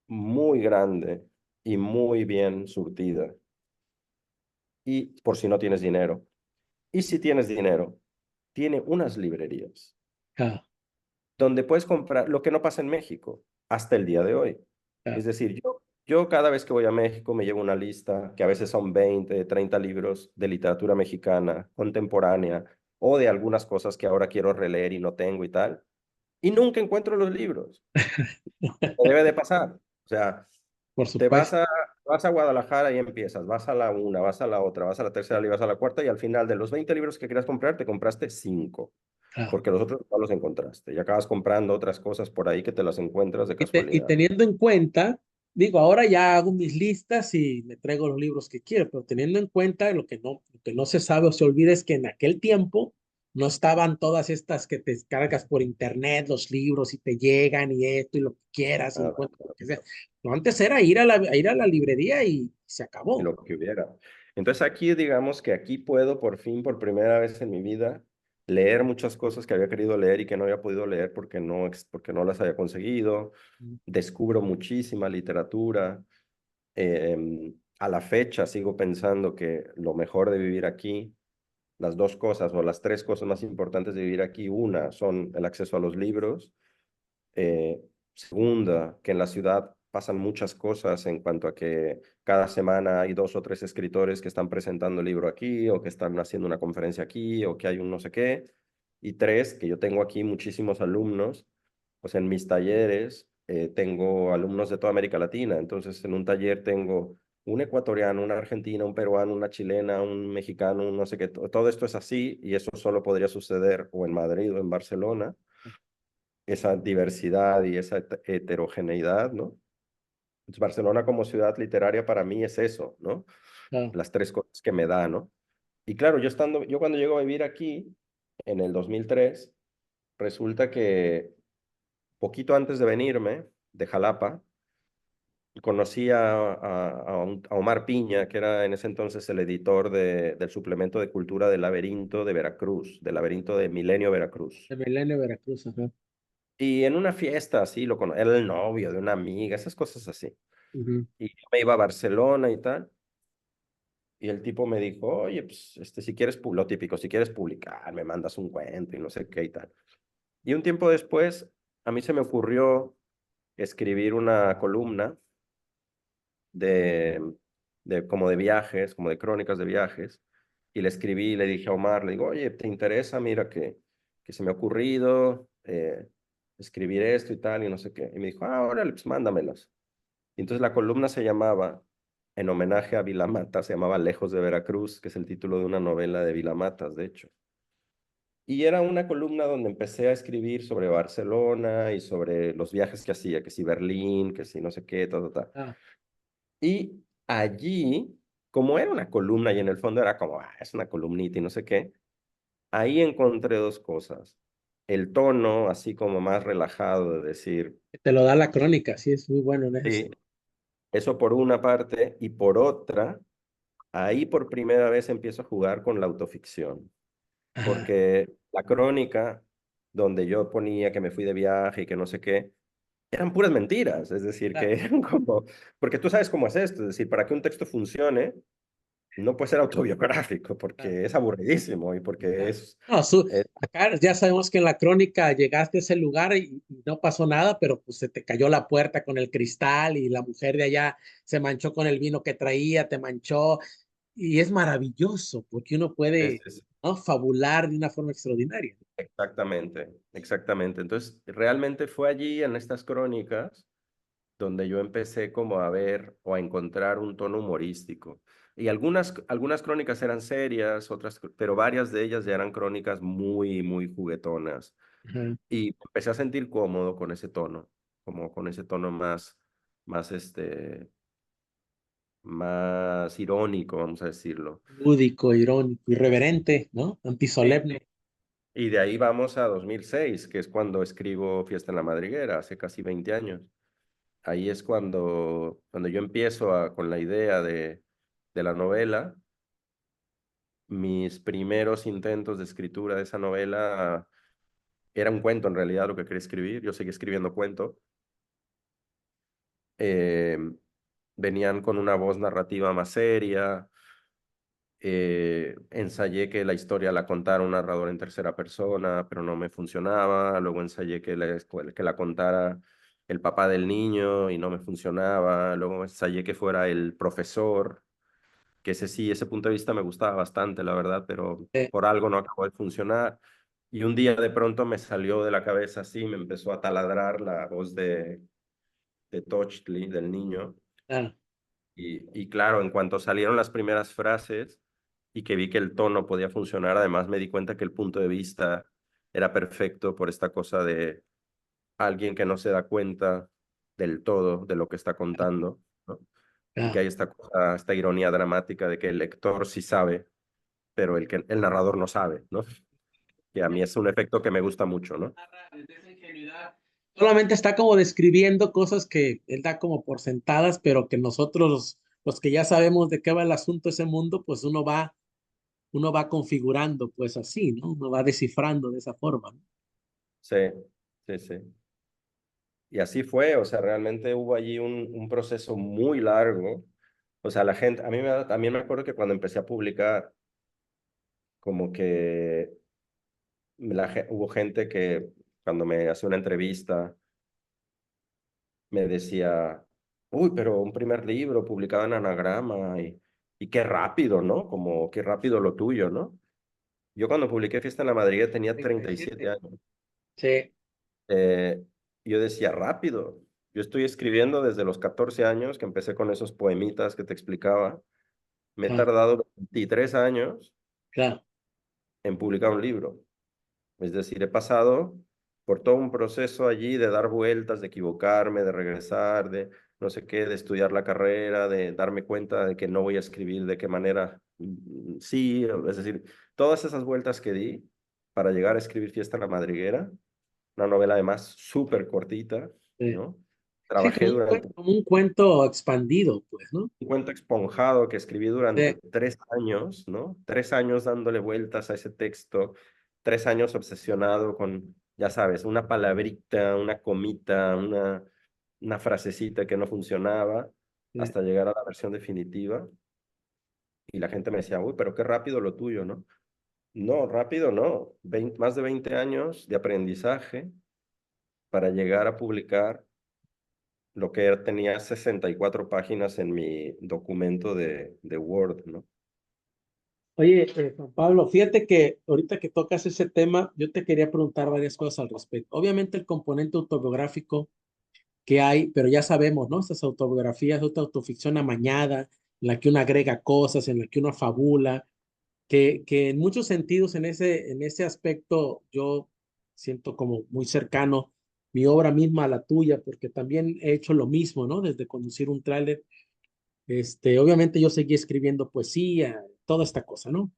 muy grande y muy bien surtida, y por si no tienes dinero. Y si tienes dinero, tiene unas librerías Ajá, donde puedes comprar lo que no pasa en México hasta el día de hoy. ajá. Es decir, yo cada vez que voy a México me llevo una lista que a veces son 20, 30 libros de literatura mexicana contemporánea o de algunas cosas que ahora quiero releer y no tengo y tal. Y nunca encuentro los libros. Me debe de pasar. O sea, Por te supuesto. vas a Guadalajara y empiezas, vas a la una, vas a la otra, vas a la tercera y vas a la cuarta y al final de los 20 libros que querías comprar, te compraste 5 Ajá. porque los otros no los encontraste y acabas comprando otras cosas por ahí que te las encuentras de Y casualidad. teniendo en cuenta, digo, ahora ya hago mis listas y me traigo los libros que quiero, pero teniendo en cuenta lo que no se sabe o se olvida es que en aquel tiempo no estaban todas estas que te descargas por internet, los libros y te llegan y esto y lo que quieras y Nada, encuentras lo que sea. No, antes era ir a ir a la librería y se y acabó. lo que hubiera. Entonces aquí digamos que aquí puedo por fin, por primera vez en mi vida, leer muchas cosas que había querido leer y que no había podido leer porque no las había conseguido. Descubro muchísima literatura. A la fecha sigo pensando que lo mejor de vivir aquí, las dos cosas o las tres cosas más importantes de vivir aquí, una son el acceso a los libros. Segunda, que en la ciudad pasan muchas cosas en cuanto a que cada semana hay 2 o 3 escritores que están presentando el libro aquí o que están haciendo una conferencia aquí o que hay un no sé qué. Y tres, que yo tengo aquí muchísimos alumnos, pues en mis talleres tengo alumnos de toda América Latina. Entonces en un taller tengo un ecuatoriano, una argentina, un peruano, una chilena, un mexicano, un no sé qué. Todo esto es así y eso solo podría suceder o en Madrid o en Barcelona, esa diversidad y esa heterogeneidad, ¿no? Entonces, Barcelona como ciudad literaria para mí es eso, ¿no? Claro. Las tres cosas que me da, ¿no? Y claro, yo cuando llego a vivir aquí, en el 2003, resulta que poquito antes de venirme de Jalapa, conocí a Omar Piña, que era en ese entonces el editor del suplemento de cultura del Laberinto de Veracruz, del Laberinto de Milenio Veracruz. De Milenio, Veracruz, ajá. Y en una fiesta así, era el novio de una amiga, esas cosas así. Ujú. Y yo me iba a Barcelona y tal, y el tipo me dijo, oye, pues, si quieres, lo típico, si quieres publicar, me mandas un cuento y no sé qué y tal. Y un tiempo después, a mí se me ocurrió escribir una columna de, como de viajes, como de crónicas de viajes, y le escribí, le dije a Omar, le digo, oye, ¿te interesa? Mira que se me ha ocurrido escribir esto y tal, y no sé qué. Y me dijo, ah, órale, pues mándamelas. Y entonces la columna se llamaba, en homenaje a Vilamatas, se llamaba Lejos de Veracruz, que es el título de una novela de Vilamatas, de hecho. Y era una columna donde empecé a escribir sobre Barcelona y sobre los viajes que hacía, que si Berlín, que si no sé qué, ta. Ah, Y allí, como era una columna y en el fondo era como, ah, es una columnita y no sé qué, ahí encontré dos cosas. El tono, así como más relajado de decir, te lo da la crónica, sí, es muy bueno en eso. sí, Eso por una parte, y por otra, ahí por primera vez empiezo a jugar con la autoficción, Ajá, porque la crónica, donde yo ponía que me fui de viaje y que no sé qué, eran puras mentiras, es decir, que claro, eran como, porque tú sabes cómo es esto, es decir, para que un texto funcione, no puede ser autobiográfico, claro, porque es aburridísimo y porque claro. es, No, es acá ya sabemos que en la crónica llegaste a ese lugar y no pasó nada, pero pues se te cayó la puerta con el cristal y la mujer de allá se manchó con el vino que traía, te manchó. Y es maravilloso porque uno puede, es ¿no?, fabular de una forma extraordinaria. exactamente, exactamente. Entonces, realmente fue allí en estas crónicas donde yo empecé como a ver o a encontrar un tono humorístico. Y algunas crónicas eran serias, otras, pero varias de ellas ya eran crónicas muy, muy juguetonas. Ajá. Y empecé a sentir cómodo con ese tono, como con ese tono más, más irónico, vamos a decirlo. Lúdico, irónico, irreverente, ¿no? Sí. Antisolemne. Y de ahí vamos a 2006, que es cuando escribo Fiesta en la Madriguera, hace casi 20 años. Ahí es cuando yo empiezo con la idea de la novela. Mis primeros intentos de escritura de esa novela era un cuento en realidad lo que quería escribir. Yo seguí escribiendo cuento. Eh, Venían con una voz narrativa más seria. Ensayé que la historia la contara un narrador en tercera persona, pero no me funcionaba. Luego ensayé que la contara el papá del niño y no me funcionaba. Luego ensayé que fuera el profesor, que ese sí, ese punto de vista me gustaba bastante, la verdad, pero por algo no acabó de funcionar. Y un día de pronto me salió de la cabeza así, me empezó a taladrar la voz de Tochtli, del niño. Claro, Y claro, en cuanto salieron las primeras frases y que vi que el tono podía funcionar, además me di cuenta que el punto de vista era perfecto por esta cosa de alguien que no se da cuenta del todo de lo que está contando, ¿no? Y que claro. hay esta cosa, esta ironía dramática de que el lector sí sabe, pero el narrador no sabe, ¿no? Que a mí es un efecto que me gusta mucho, ¿no? Desde esa ingenuidad. Solamente está como describiendo cosas que él da como por sentadas, pero que nosotros, los que ya sabemos de qué va el asunto, ese mundo, pues uno va configurando, pues así, ¿no? Uno va descifrando de esa forma, ¿no? Sí, sí, sí. Y así fue, o sea, realmente hubo allí un proceso muy largo. O sea, la gente, a mí también me acuerdo que cuando empecé a publicar, como que hubo gente que cuando me hacía una entrevista me decía, uy, pero un primer libro publicado en Anagrama y qué rápido, ¿no? Como qué rápido lo tuyo, ¿no? Yo cuando publiqué Fiesta en la Madrid tenía 37 37. años. Sí, Eh, yo decía, rápido. Yo estoy escribiendo desde los 14 años, que empecé con esos poemitas que te explicaba. Me he claro, tardado 23 años claro. en publicar un libro. Es decir, he pasado por todo un proceso allí de dar vueltas, de equivocarme, de regresar, de no sé qué, de estudiar la carrera, de darme cuenta de que no voy a escribir de qué manera sí, es decir, todas esas vueltas que di para llegar a escribir Fiesta en la Madriguera, una novela además súper cortita, Sí, ¿no? sí, Trabajé durante como un cuento expandido, pues, ¿no? un cuento esponjado que escribí durante Sí, 3 años, ¿no? 3 años dándole vueltas a ese texto, 3 años obsesionado con, ya sabes, una palabrita, una comita, una frasecita que no funcionaba, sí. hasta llegar a la versión definitiva. Y la gente me decía, uy, pero qué rápido lo tuyo, ¿no? No, rápido no. Más de 20 años de aprendizaje para llegar a publicar lo que tenía 64 páginas en mi documento de Word, ¿no? Oye, Juan Pablo, fíjate que ahorita que tocas ese tema, yo te quería preguntar varias cosas al respecto. Obviamente el componente autobiográfico que hay, pero ya sabemos, ¿no? Estas autobiografías, esta autoficción amañada, en la que uno agrega cosas, en la que uno fabula, que en muchos sentidos en ese aspecto yo siento como muy cercano mi obra misma a la tuya, porque también he hecho lo mismo, ¿no? Desde conducir un tráiler, obviamente yo seguí escribiendo poesía, toda esta cosa, ¿no?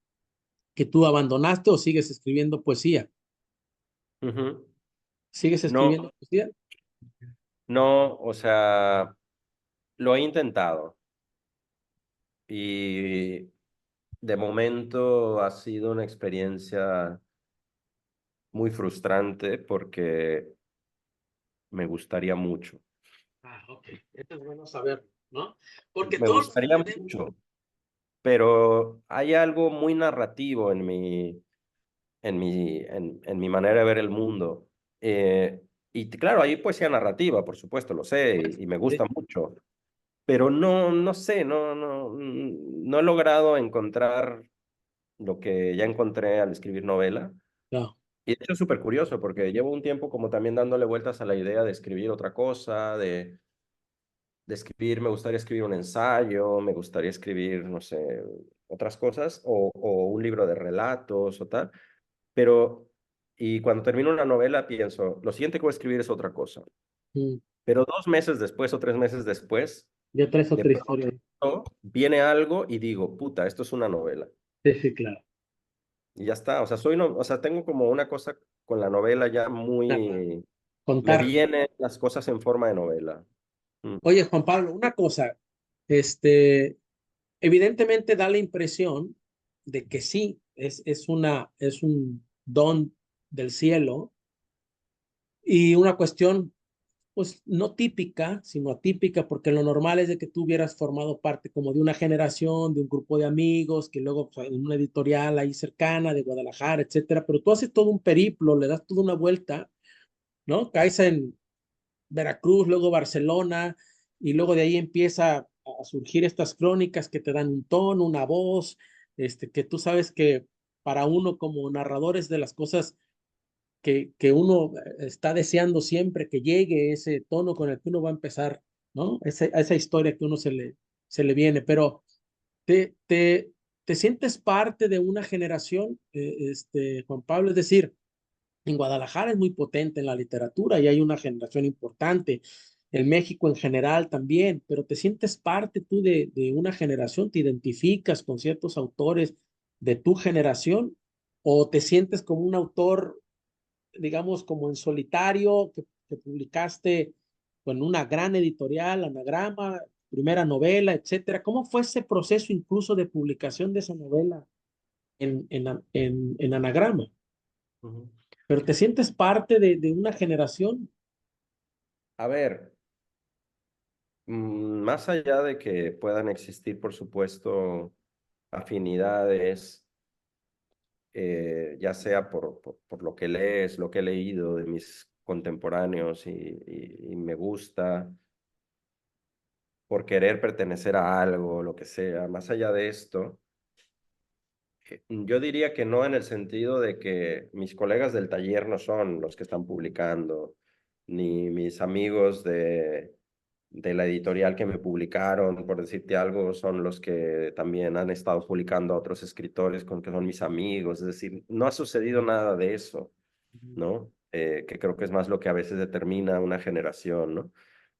Que tú abandonaste o sigues escribiendo poesía. Ujú. ¿Sigues No, escribiendo poesía? no, o sea, Lo he intentado y de momento ha sido una experiencia muy frustrante porque me gustaría mucho. Ah, ok. Esto es bueno saber, ¿no? Porque Me todos los que gustaría tenemos, mucho, pero hay algo muy narrativo en mi manera de ver el mundo. Y claro, hay poesía narrativa, por supuesto, lo sé, pues, y me sí, gusta mucho, pero no sé, no he logrado encontrar lo que ya encontré al escribir novela. no. Y de hecho es súper curioso porque llevo un tiempo como también dándole vueltas a la idea de escribir otra cosa, de escribir, me gustaría escribir un ensayo, me gustaría escribir, no sé, otras cosas, o un libro de relatos o tal, pero, y cuando termino una novela pienso, lo siguiente que voy a escribir es otra cosa, Mm, pero 2 meses después o 3 meses después, ya traes de otra historia. pronto viene algo y digo, puta, esto es una novela. Sí, sí, claro. Y ya está, o sea, o sea, tengo como una cosa con la novela ya Narrar, muy, me contar. vienen las cosas en forma de novela. Mm, Oye, Juan Pablo, una cosa, este, evidentemente da la impresión de que sí, es un don del cielo y una cuestión, pues no típica, sino atípica, porque lo normal es de que tú hubieras formado parte como de una generación, de un grupo de amigos, que luego pues, en una editorial ahí cercana de Guadalajara, etcétera, pero tú haces todo un periplo, le das toda una vuelta, ¿no? Caes en Veracruz, luego Barcelona, y luego de ahí empieza a surgir estas crónicas que te dan un tono, una voz, que tú sabes que para uno como narradores de las cosas que uno está deseando siempre que llegue ese tono con el que uno va a empezar, ¿no? Esa historia que uno se le viene, pero te, te, te sientes parte de una generación, Juan Pablo, es decir, en Guadalajara es muy potente en la literatura y hay una generación importante. En México en general también, pero te sientes parte tú de una generación, te identificas con ciertos autores de tu generación o te sientes como un autor, digamos, como en solitario, que publicaste con una gran editorial, Anagrama, primera novela, etcétera. ¿Cómo fue ese proceso incluso de publicación de esa novela en Anagrama? ujú. Pero te sientes parte de una generación. A ver, más allá de que puedan existir, por supuesto, afinidades, ya sea por lo que lees, lo que he leído de mis contemporáneos y me gusta, por querer pertenecer a algo, lo que sea, más allá de esto, yo diría que no en el sentido de que mis colegas del taller no son los que están publicando, ni mis amigos de la editorial que me publicaron, por decirte algo, son los que también han estado publicando a otros escritores con que son mis amigos. Es decir, no ha sucedido nada de eso, ¿no? Que creo que es más lo que a veces determina una generación, ¿no?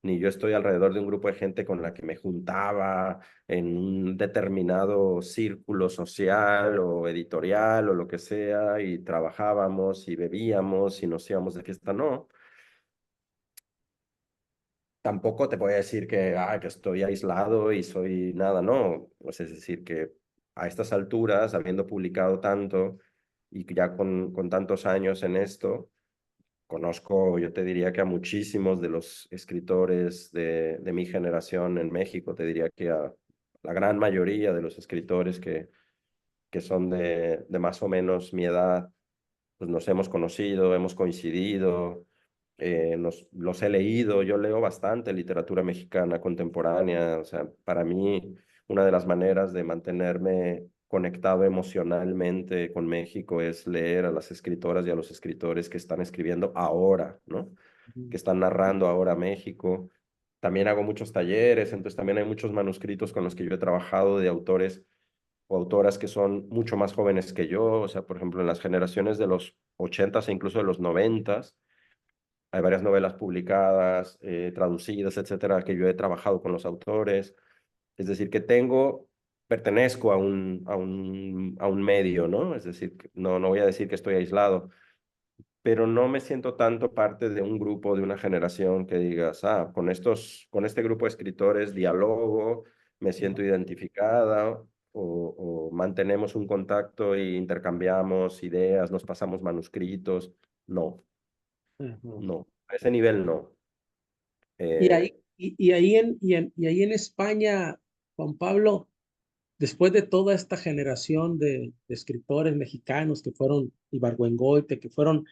Ni yo estoy alrededor de un grupo de gente con la que me juntaba en un determinado círculo social o editorial o lo que sea, y trabajábamos y bebíamos y nos íbamos de fiesta, no. Tampoco te voy a decir que estoy aislado y soy nada, no. Pues es decir, que a estas alturas, habiendo publicado tanto y ya con tantos años en esto, conozco, yo te diría que a muchísimos de los escritores de mi generación en México, te diría que a la gran mayoría de los escritores que son de más o menos mi edad, pues nos hemos conocido, hemos coincidido, los he leído, yo leo bastante literatura mexicana contemporánea, o sea, para mí una de las maneras de mantenerme conectado emocionalmente con México es leer a las escritoras y a los escritores que están escribiendo ahora, ¿no? Que están narrando ahora México. También hago muchos talleres, entonces también hay muchos manuscritos con los que yo he trabajado de autores o autoras que son mucho más jóvenes que yo, o sea, por ejemplo, en las generaciones de los 80s e incluso de los 90s, hay varias novelas publicadas, traducidas, etcétera, que yo he trabajado con los autores. Es decir, que pertenezco a un medio, ¿no? Es decir, no voy a decir que estoy aislado, pero no me siento tanto parte de un grupo, de una generación que digas, ah, con este grupo de escritores dialogo, me siento identificada, o mantenemos un contacto e intercambiamos ideas, nos pasamos manuscritos. No, Ujú. no, a ese nivel no. Y Eh, ahí, y ahí en España, Juan Pablo, después de toda esta generación de escritores mexicanos que fueron Ibargüengoitia, que fueron,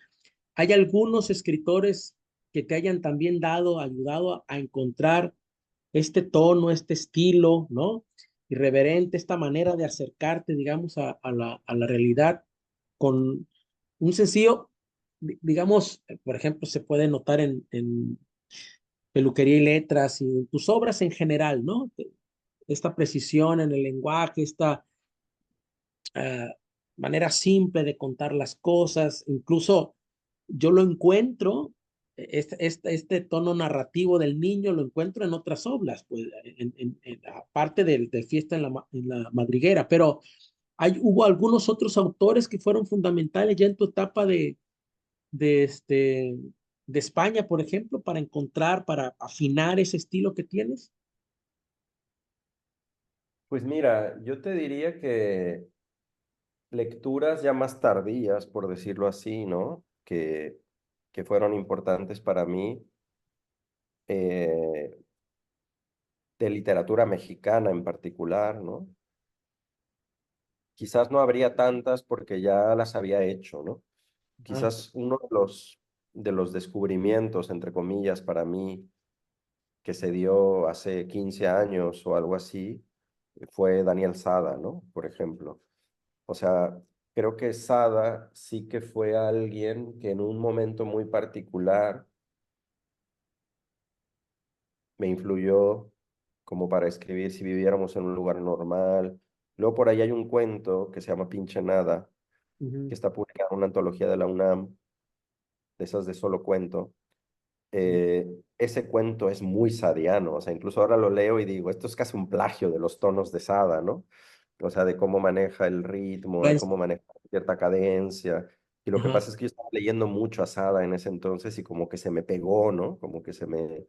¿hay algunos escritores que te hayan también ayudado a encontrar este tono, este estilo, ¿no? Irreverente, esta manera de acercarte, digamos, a la realidad con un sencillo, digamos, por ejemplo, se puede notar en Peluquería y Letras y en tus obras en general, ¿no? Esta precisión en el lenguaje, esta uh, manera simple de contar las cosas, incluso yo lo encuentro, este tono narrativo del niño lo encuentro en otras obras, pues, aparte de Fiesta en la Madriguera, pero hubo algunos otros autores que fueron fundamentales ya en tu etapa de, este, de España, por ejemplo, para encontrar, para afinar ese estilo que tienes. pues mira, yo te diría que lecturas ya más tardías, por decirlo así, ¿no? Que fueron importantes para mí, eh, de literatura mexicana en particular, ¿no? Quizás no habría tantas porque ya las había hecho, ¿no? Ajá. Quizás uno de los descubrimientos, entre comillas, para mí, que se dio hace 15 años o algo así, fue Daniel Sada, ¿no? Por ejemplo. O sea, creo que Sada sí que fue alguien que en un momento muy particular me influyó como para escribir si viviéramos en un lugar normal. Luego por ahí hay un cuento que se llama Pinche Nada, que Ujú. está publicado en una antología de la UNAM, de esas de solo cuento. Ese cuento es muy sadiano, o sea, incluso ahora lo leo y digo, esto es casi un plagio de los tonos de Sada, ¿no? O sea, de cómo maneja el ritmo, de cómo maneja cierta cadencia. Y lo que Ajá. pasa es que yo estaba leyendo mucho a Sada en ese entonces y como que se me pegó, ¿no? Como que se me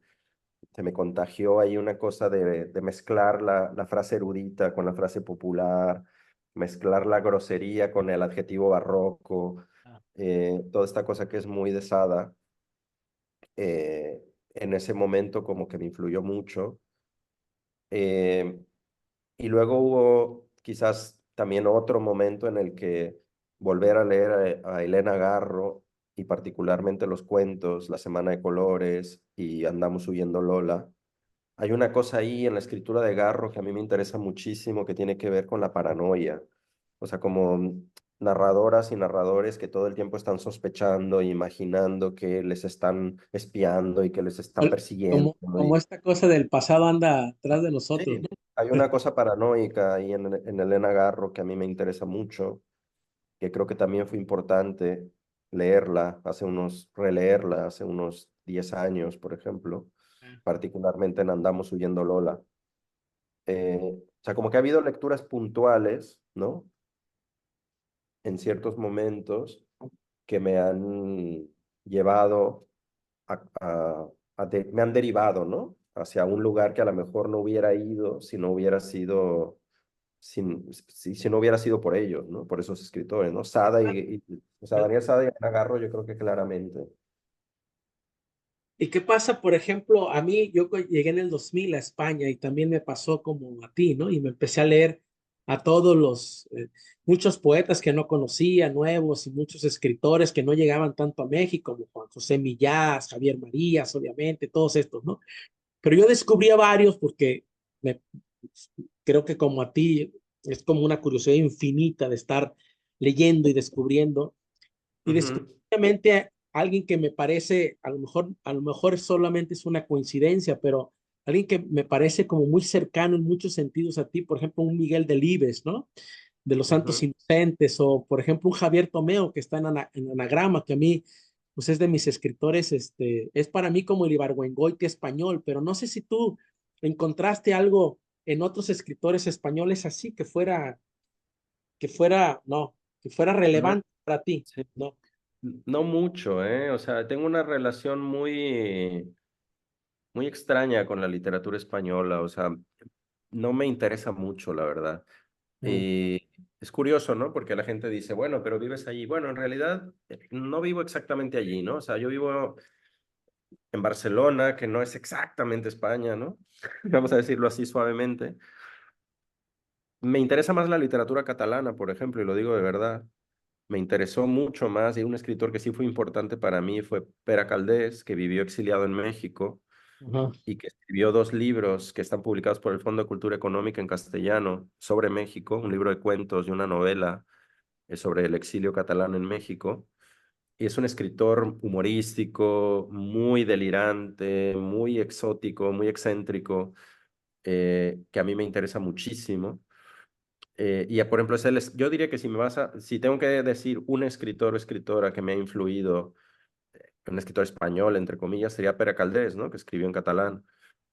contagió ahí una cosa de mezclar la frase erudita con la frase popular, mezclar la grosería con el adjetivo barroco, toda esta cosa que es muy de Sada. En ese momento como que me influyó mucho. Eh, y luego hubo quizás también otro momento en el que volver a leer a Elena Garro y particularmente los cuentos, La Semana de Colores y Andamos huyendo Lola. Hay una cosa ahí en la escritura de Garro que a mí me interesa muchísimo que tiene que ver con la paranoia. O sea, como narradoras y narradores que todo el tiempo están sospechando e imaginando que les están espiando y que les están persiguiendo, ¿no? Como esta cosa del pasado anda atrás de nosotros, Sí, ¿no? hay una cosa paranoica ahí en Elena Garro que a mí me interesa mucho, que creo que también fue importante releerla hace unos 10 años, por ejemplo, particularmente en Andamos huyendo Lola. O sea, como que ha habido lecturas puntuales, ¿no? En ciertos momentos que me han llevado me han derivado, ¿no? Hacia un lugar que a lo mejor no hubiera ido si no hubiera sido, si no hubiera sido por ellos, ¿no? Por esos escritores, ¿no? Sada o sea, Daniel Sada y Ana Garro, yo creo que claramente. ¿Y qué pasa, por ejemplo, a mí, llegué en el 2000 a España y también me pasó como a ti, ¿no? Y me empecé a leer a todos muchos poetas que no conocía, nuevos, y muchos escritores que no llegaban tanto a México, como Juan José Millás, Javier Marías, obviamente, todos estos, ¿no? Pero yo descubrí a varios porque me, creo que como a ti, es como una curiosidad infinita de estar leyendo y descubriendo. Y descubrí Ujú, obviamente alguien que me parece, a lo mejor solamente es una coincidencia, pero alguien que me parece como muy cercano en muchos sentidos a ti, por ejemplo, un Miguel Delibes, ¿no? De los Santos ujú. Inocentes, o por ejemplo, un Javier Tomeo que está en Anagrama, que a mí, pues es de mis escritores, es para mí como el Ibargüengoitia español, pero no sé si tú encontraste algo en otros escritores españoles así que fuera, no, que fuera No, relevante para ti, sí. ¿no? No mucho, ¿eh? O sea, tengo una relación muy extraña con la literatura española, o sea, no me interesa mucho, la verdad. Mm, Y es curioso, ¿no? Porque la gente dice, bueno, pero vives allí. Bueno, en realidad no vivo exactamente allí, ¿no? O sea, yo vivo en Barcelona, que no es exactamente España, ¿no? Vamos a decirlo así suavemente. Me interesa más la literatura catalana, por ejemplo, y lo digo de verdad. Me interesó mucho más, y un escritor que sí fue importante para mí fue Pere Caldés, que vivió exiliado en México ajá, y que escribió dos libros que están publicados por el Fondo de Cultura Económica en castellano sobre México, un libro de cuentos y una novela sobre el exilio catalán en México. Y es un escritor humorístico, muy delirante, muy exótico, muy excéntrico, que a mí me interesa muchísimo. Por ejemplo, yo diría que si tengo que decir un escritor o escritora que me ha influido, un escritor español, entre comillas, sería Pere Caldés, ¿no? Que escribió en catalán.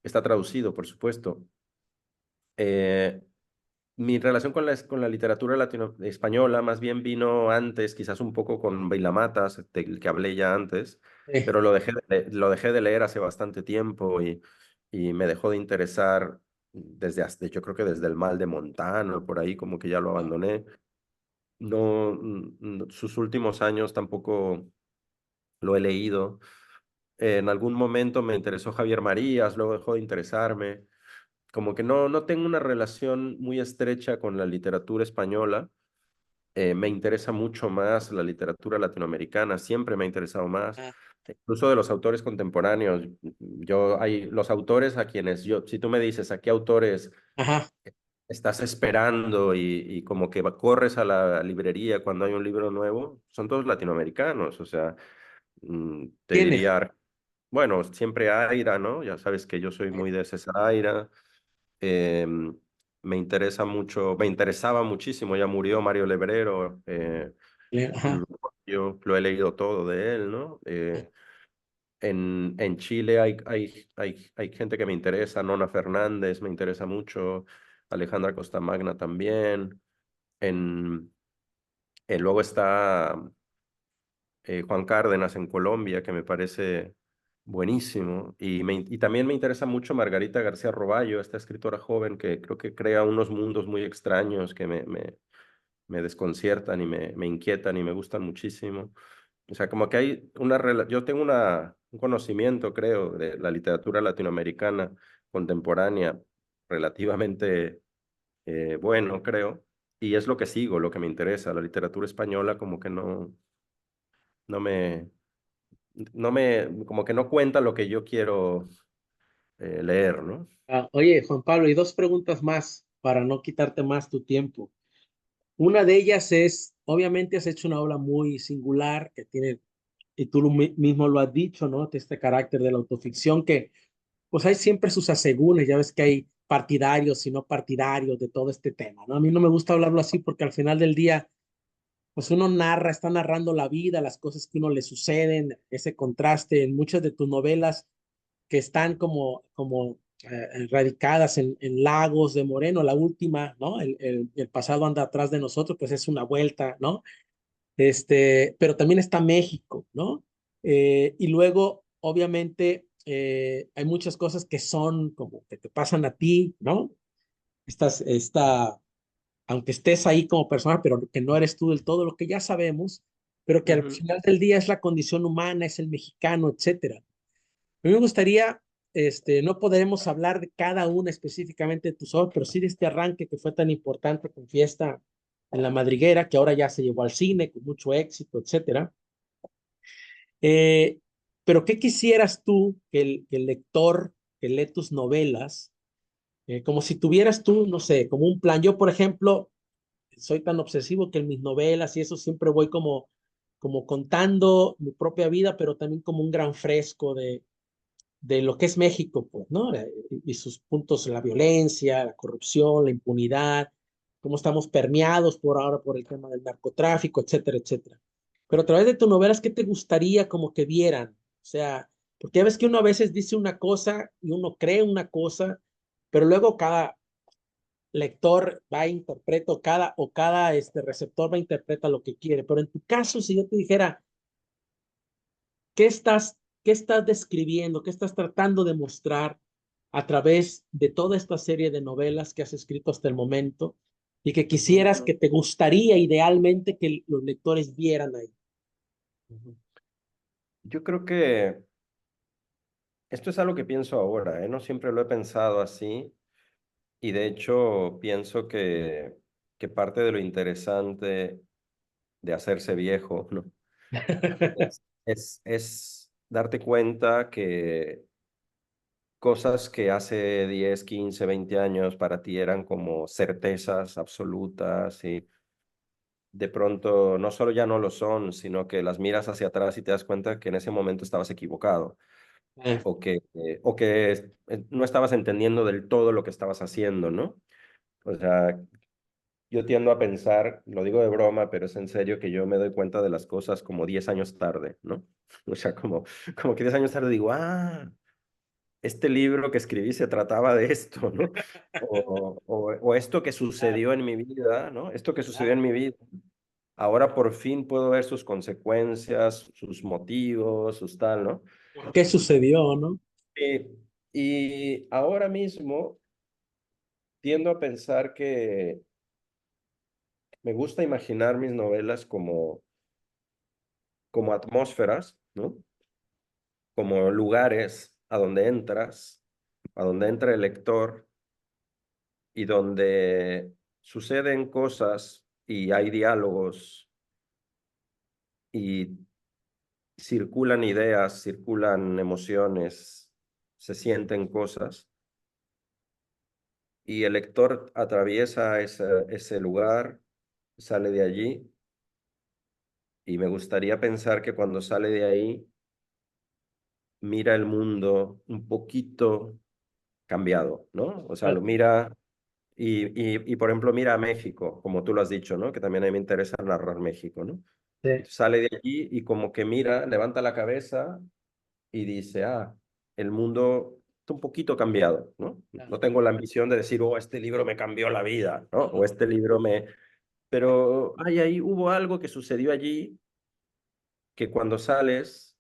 Está traducido, por supuesto. Eh, Mi relación con la literatura latino española más bien vino antes, quizás un poco con Matas, del que hablé ya antes, sí, pero lo dejé de leer hace bastante tiempo y me dejó de interesar yo creo que desde El mal de Montano, por ahí como que ya lo abandoné. No, sus últimos años tampoco lo he leído. En algún momento me interesó Javier Marías, luego dejó de interesarme. Como que no tengo una relación muy estrecha con la literatura española. Me interesa mucho más la literatura latinoamericana, siempre me ha interesado más. ah, Incluso de los autores contemporáneos. Hay los autores a quienes si tú me dices a qué autores ajá, estás esperando y como que corres a la librería cuando hay un libro nuevo, son todos latinoamericanos. O sea, te ¿quién es? diría, bueno, siempre Aira, ¿no? Ya sabes que yo soy muy de César Aira. Em, me interesaba muchísimo, ya murió Mario Lebrero. Ajá, Yo lo he leído todo de él, ¿no? En Chile hay gente que me interesa, Nona Fernández me interesa mucho, Alejandra Costamagna también. En, Luego está Juan Cárdenas en Colombia, que me parece buenísimo. Y también me interesa mucho Margarita García Roballo, esta escritora joven que creo que crea unos mundos muy extraños que me desconciertan y me inquietan y me gustan muchísimo. O sea, como que hay yo tengo un conocimiento, creo, de la literatura latinoamericana contemporánea relativamente bueno, creo, y es lo que sigo, lo que me interesa. La literatura española como que no me, como que no cuenta lo que yo quiero leer, ¿no? Oye, Juan Pablo, y dos preguntas más para no quitarte más tu tiempo. Una de ellas es, obviamente has hecho una obra muy singular que tiene, y tú mismo lo has dicho, ¿no? De este carácter de la autoficción que, pues hay siempre sus asegúnes, ya ves que hay partidarios y no partidarios de todo este tema, ¿no? A mí no me gusta hablarlo así porque al final del día, pues uno narra, está narrando la vida, las cosas que uno le suceden, ese contraste en muchas de tus novelas que están como radicadas en Lagos de Moreno, la última, ¿no? El pasado anda atrás de nosotros, pues es una vuelta, ¿no? Pero también está México, ¿no? Y luego, obviamente, hay muchas cosas que son como que te pasan a ti, ¿no? Aunque estés ahí como persona, pero que no eres tú del todo, lo que ya sabemos, pero que al Ujú, final del día es la condición humana, es el mexicano, etcétera. A mí me gustaría, no podremos hablar de cada una específicamente de tus obras, pero sí de este arranque que fue tan importante con Fiesta en la Madriguera, que ahora ya se llevó al cine con mucho éxito, etcétera. Eh, pero ¿qué quisieras tú que el lector que lee tus novelas, como si tuvieras tú, no sé, como un plan? Yo, por ejemplo, soy tan obsesivo que en mis novelas y eso siempre voy como contando mi propia vida, pero también como un gran fresco de lo que es México, pues, ¿no? Y sus puntos, la violencia, la corrupción, la impunidad, cómo estamos permeados por ahora por el tema del narcotráfico, etcétera, etcétera. Pero a través de tus novelas, ¿qué te gustaría como que vieran? O sea, porque ya ves que uno a veces dice una cosa y uno cree una cosa, pero luego cada lector va a interpretar, o cada receptor va a interpretar lo que quiere. Pero en tu caso, si yo te dijera, qué estás describiendo, qué estás tratando de mostrar a través de toda esta serie de novelas que has escrito hasta el momento y que Ujú, quisieras, que te gustaría idealmente que los lectores vieran ahí? ujú. Yo creo que esto es algo que pienso ahora, ¿eh? No siempre lo he pensado así y de hecho pienso que parte de lo interesante de hacerse viejo, ¿no? Es darte cuenta que cosas que hace 10, 15, 20 años para ti eran como certezas absolutas y de pronto no solo ya no lo son, sino que las miras hacia atrás y te das cuenta que en ese momento estabas equivocado o que no estabas entendiendo del todo lo que estabas haciendo, ¿no? O sea, yo tiendo a pensar, lo digo de broma, pero es en serio que yo me doy cuenta de las cosas como 10 años tarde, ¿no? O sea, como que 10 años tarde digo, este libro que escribí se trataba de esto, ¿no? O esto que Claro, sucedió en mi vida, ¿no? Esto que sucedió en claro. mi vida. Ahora por fin puedo ver sus consecuencias, sus motivos, sus tal, ¿no? ¿Por qué sucedió, no? Y ahora mismo tiendo a pensar que me gusta imaginar mis novelas como atmósferas, ¿no? Como lugares a donde entra el lector y donde suceden cosas y hay diálogos y circulan ideas, circulan emociones, se sienten cosas y el lector atraviesa ese lugar, sale de allí y me gustaría pensar que cuando sale de ahí mira el mundo un poquito cambiado, ¿no? O sea, lo mira y, por ejemplo, mira a México, como tú lo has dicho, ¿no? Que también a mí me interesa narrar México, ¿no? Sí, Entonces, sale de allí y como que mira, levanta la cabeza y dice, el mundo está un poquito cambiado, ¿no? claro. No tengo la ambición de decir, este libro me cambió la vida, ¿no? O este libro me... Pero ahí hubo algo que sucedió allí que cuando sales,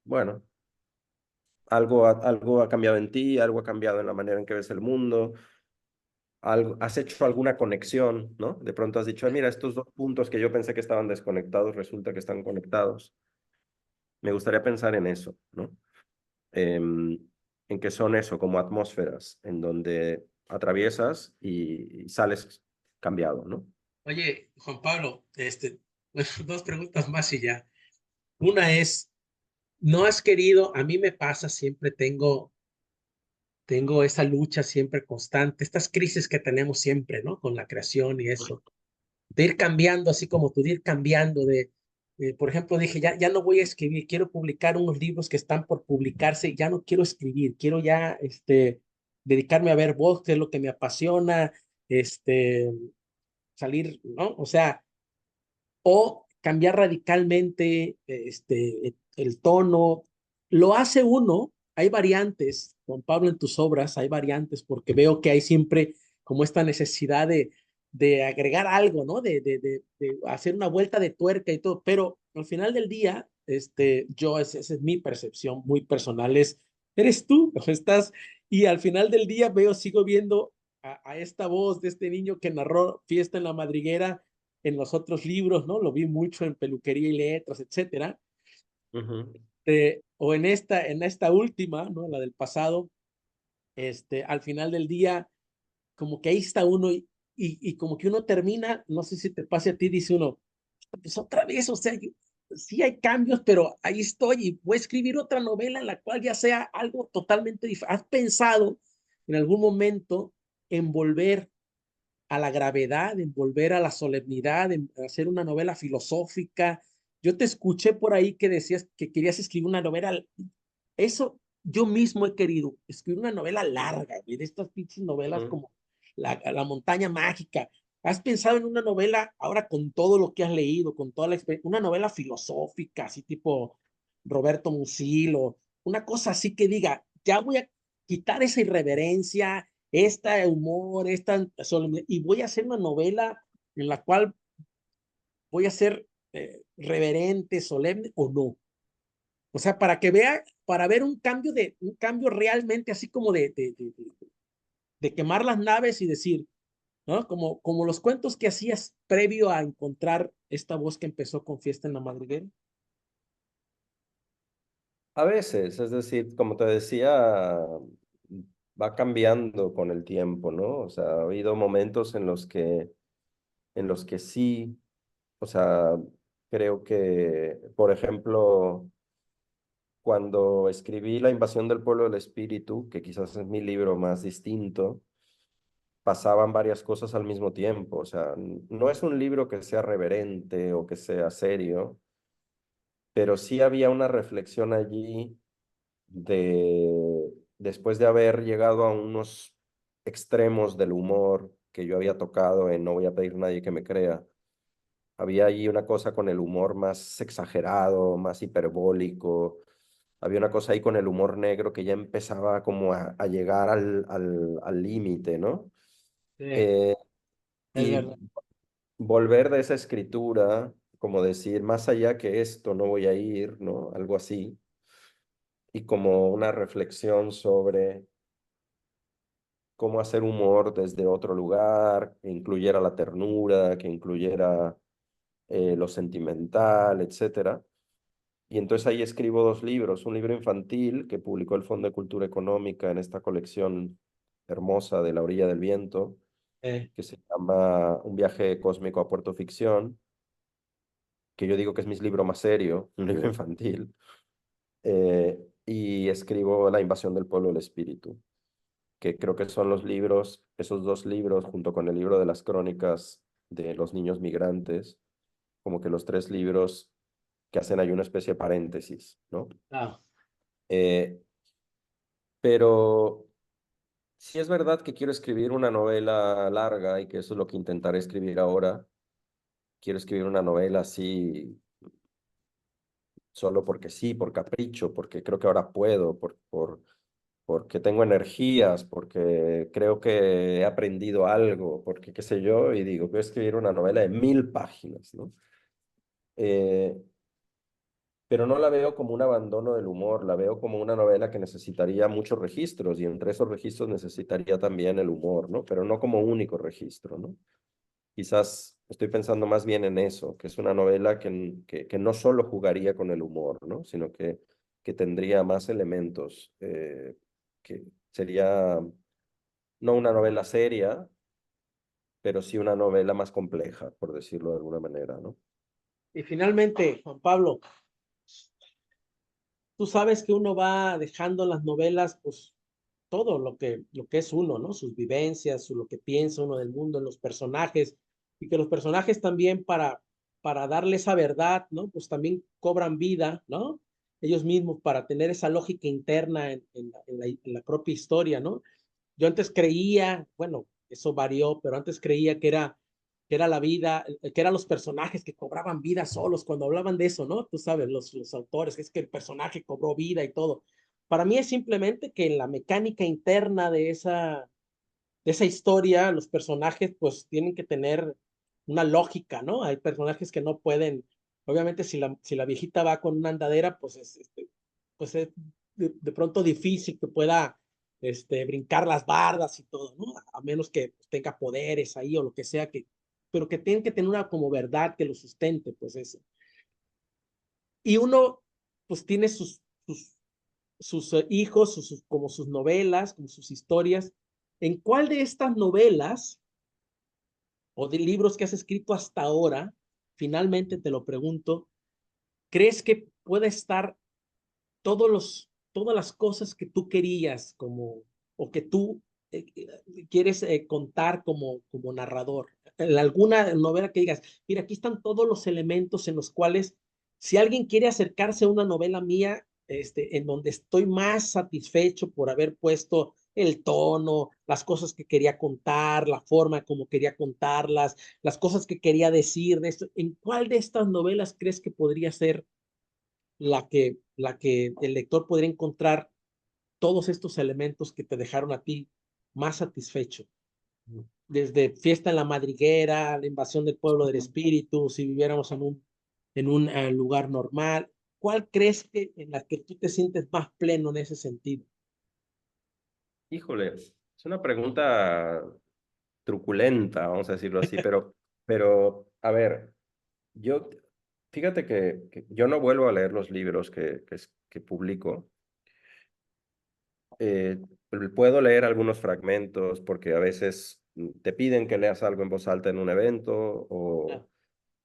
bueno, algo ha cambiado en ti, algo ha cambiado en la manera en que ves el mundo, algo, has hecho alguna conexión, ¿no? De pronto has dicho, mira, estos dos puntos que yo pensé que estaban desconectados, resulta que están conectados. Me gustaría pensar en eso, ¿no? En que son eso, como atmósferas, en donde atraviesas y sales cambiado, ¿no? Oye, Juan Pablo, dos preguntas más y ya. Una es, ¿no has querido? A mí me pasa, siempre tengo esa lucha siempre constante, estas crisis que tenemos siempre, ¿no? Con la creación y eso, de ir cambiando, así como tú, de ir cambiando, por ejemplo, dije, ya no voy a escribir, quiero publicar unos libros que están por publicarse, ya no quiero escribir, quiero ya, dedicarme a ver voz, que es lo que me apasiona, este, salir, ¿no? O sea, o cambiar radicalmente el tono. Lo hace uno, hay variantes, Juan Pablo, en tus obras, hay variantes, porque veo que hay siempre como esta necesidad de agregar algo, ¿no? De hacer una vuelta de tuerca y todo, pero al final del día, esa es mi percepción muy personal, eres tú, estás, y al final del día veo, sigo viendo a esta voz de este niño que narró Fiesta en la Madriguera en los otros libros, ¿no? Lo vi mucho en Peluquería y Letras, etcétera. Ujú, O en esta última, ¿no? La del pasado, al final del día, como que ahí está uno y como que uno termina, no sé si te pase a ti, dice uno, pues otra vez, o sea, sí hay cambios, pero ahí estoy y voy a escribir otra novela en la cual ya sea algo totalmente diferente. ¿Has pensado en algún momento en volver a la gravedad, en volver a la solemnidad, en hacer una novela filosófica? Yo te escuché por ahí que decías que querías escribir una novela. Eso yo mismo he querido, escribir una novela larga, de estas pinches novelas ujú. como la Montaña Mágica. ¿Has pensado en una novela ahora con todo lo que has leído, con toda la experiencia, una novela filosófica, así tipo Roberto Musil, una cosa así que diga, ya voy a quitar esa irreverencia, este humor, esta solemnidad, y voy a hacer una novela en la cual voy a ser reverente, solemne o no. O sea, para que vea, para ver un cambio realmente así como de quemar las naves y decir, ¿no? Como los cuentos que hacías previo a encontrar esta voz que empezó con Fiesta en la Madriguera. A veces, es decir, como te decía, va cambiando con el tiempo, ¿no? O sea, ha habido momentos en los que sí, o sea, creo que, por ejemplo, cuando escribí La invasión del pueblo del espíritu, que quizás es mi libro más distinto, pasaban varias cosas al mismo tiempo. O sea, no es un libro que sea reverente o que sea serio, pero sí había una reflexión allí de, después de haber llegado a unos extremos del humor que yo había tocado en No voy a pedir a nadie que me crea. Había allí una cosa con el humor más exagerado, más hiperbólico. Había una cosa ahí con el humor negro que ya empezaba como a llegar al límite, ¿no? Sí, Eh, es y verdad. volver de esa escritura, como decir, más allá que esto no voy a ir, ¿no? Algo así. Y como una reflexión sobre cómo hacer humor desde otro lugar, que incluyera la ternura, que incluyera lo sentimental, etcétera. Y entonces ahí escribo dos libros, un libro infantil que publicó el Fondo de Cultura Económica en esta colección hermosa de La Orilla del Viento, Eh, que se llama Un viaje cósmico a Puerto Ficción, que yo digo que es mi libro más serio, un libro infantil, y escribo La invasión del pueblo del espíritu, que creo que son los libros, esos dos libros, junto con el libro de las crónicas de los niños migrantes, como que los tres libros que hacen ahí una especie de paréntesis, ¿no? ah, Eh, pero sí es verdad que quiero escribir una novela larga y que eso es lo que intentaré escribir ahora. Quiero escribir una novela así solo porque sí, por capricho, porque creo que ahora puedo, porque tengo energías, porque creo que he aprendido algo, porque qué sé yo, y digo, voy a escribir una novela de 1000 páginas, ¿no? Eh, pero no la veo como un abandono del humor, la veo como una novela que necesitaría muchos registros y entre esos registros necesitaría también el humor, ¿no? Pero no como único registro, ¿no? Quizás estoy pensando más bien en eso, que es una novela que no solo jugaría con el humor, ¿no? Sino que tendría más elementos, que sería no una novela seria, pero sí una novela más compleja, por decirlo de alguna manera, ¿no? y finalmente, Juan Pablo, tú sabes que uno va dejando en las novelas, pues, todo lo que es uno, ¿no? Sus vivencias, lo que piensa uno del mundo, en los personajes, y que los personajes también para darle esa verdad, ¿no? Pues también cobran vida, ¿no? Ellos mismos para tener esa lógica interna en la propia historia, ¿no? Yo antes creía, bueno, eso varió, pero antes creía que era la vida, que eran los personajes que cobraban vida solos cuando hablaban de eso, ¿no? Tú sabes, los autores, es que el personaje cobró vida y todo. Para mí es simplemente que en la mecánica interna de esa historia, los personajes pues tienen que tener una lógica, ¿no? Hay personajes que no pueden, obviamente si la viejita va con una andadera, pues pues es de pronto difícil que pueda brincar las bardas y todo, ¿no? A menos que pues, tenga poderes ahí o lo que sea, pero que tienen que tener una como verdad que lo sustente, pues eso. Y uno pues tiene sus hijos, como sus novelas, como sus historias. ¿En cuál de estas novelas o de libros que has escrito hasta ahora, finalmente te lo pregunto, crees que puede estar todas las cosas que tú querías como, o que tú quieres contar como narrador? En alguna novela que digas, mira, aquí están todos los elementos en los cuales, si alguien quiere acercarse a una novela mía, en donde estoy más satisfecho por haber puesto el tono, las cosas que quería contar, la forma como quería contarlas, las cosas que quería decir de esto, ¿en cuál de estas novelas crees que podría ser la que el lector podría encontrar todos estos elementos que te dejaron a ti más satisfecho? Desde Fiesta en la Madriguera, la invasión del pueblo del espíritu, si viviéramos en un lugar normal. ¿Cuál crees que en la que tú te sientes más pleno en ese sentido? Híjole, es una pregunta truculenta, vamos a decirlo así, pero a ver, yo, fíjate que yo no vuelvo a leer los libros que publico. Eh, Puedo leer algunos fragmentos porque a veces te piden que leas algo en voz alta en un evento Ah,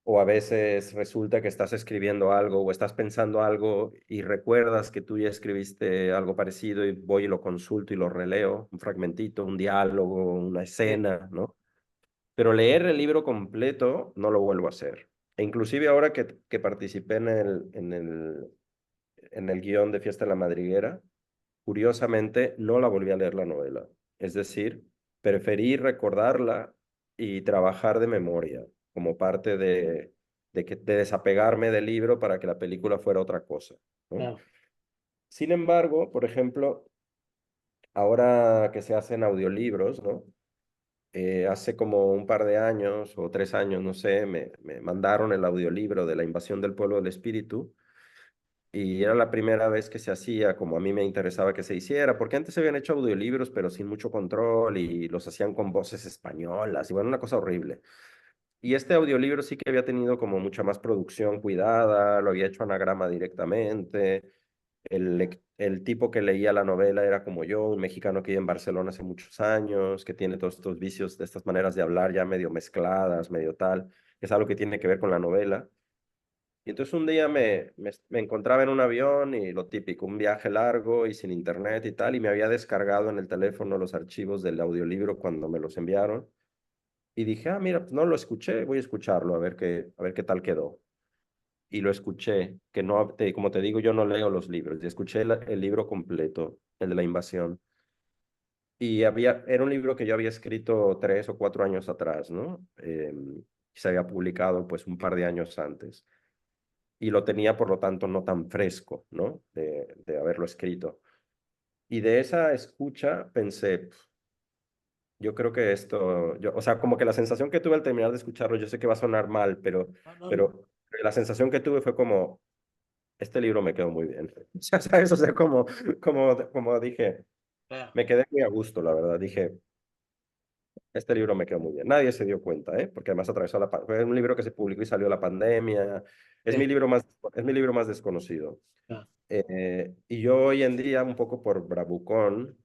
o a veces resulta que estás escribiendo algo o estás pensando algo y recuerdas que tú ya escribiste algo parecido y voy y lo consulto y lo releo, un fragmentito, un diálogo, una sí, escena, ¿no? Pero leer el libro completo no lo vuelvo a hacer. E inclusive ahora que participé en el guión de Fiesta en la Madriguera, curiosamente no la volví a leer la novela. Es decir, preferí recordarla y trabajar de memoria como parte de desapegarme del libro para que la película fuera otra cosa, ¿no? claro. Sin embargo, por ejemplo, ahora que se hacen audiolibros, ¿no? Hace como un par de años o 3 años, no sé, me mandaron el audiolibro de La invasión del pueblo del espíritu y era la primera vez que se hacía como a mí me interesaba que se hiciera, porque antes se habían hecho audiolibros pero sin mucho control y los hacían con voces españolas y bueno, una cosa horrible. Y este audiolibro sí que había tenido como mucha más producción cuidada, lo había hecho Anagrama directamente. El tipo que leía la novela era como yo, un mexicano que vive en Barcelona hace muchos años, que tiene todos estos vicios, de estas maneras de hablar ya medio mezcladas, medio tal. Es algo que tiene que ver con la novela. Y entonces un día me encontraba en un avión y lo típico, un viaje largo y sin internet y tal, y me había descargado en el teléfono los archivos del audiolibro cuando me los enviaron. Y dije, ah, mira, pues no lo escuché, voy a escucharlo, a ver qué tal quedó. Y lo escuché, que no, como te digo, yo no leo los libros, y escuché el libro completo, el de la invasión. Y era un libro que yo había escrito 3 o 4 años atrás, ¿no? Se había publicado pues un par de años antes. Y lo tenía, por lo tanto, no tan fresco, ¿no? De haberlo escrito. Y de esa escucha pensé, yo creo que esto, o sea, como que la sensación que tuve al terminar de escucharlo, yo sé que va a sonar mal, No, no, no. pero la sensación que tuve fue como, este libro me quedó muy bien. O sea, ¿sabes? O sea, como dije, Claro. me quedé muy a gusto, la verdad. Dije, este libro me quedó muy bien. Nadie se dio cuenta, ¿eh? Porque además atravesó fue un libro que se publicó y salió la pandemia. Es mi Sí, libro más, es mi libro más desconocido. claro. Y yo hoy en día, un poco por bravucón,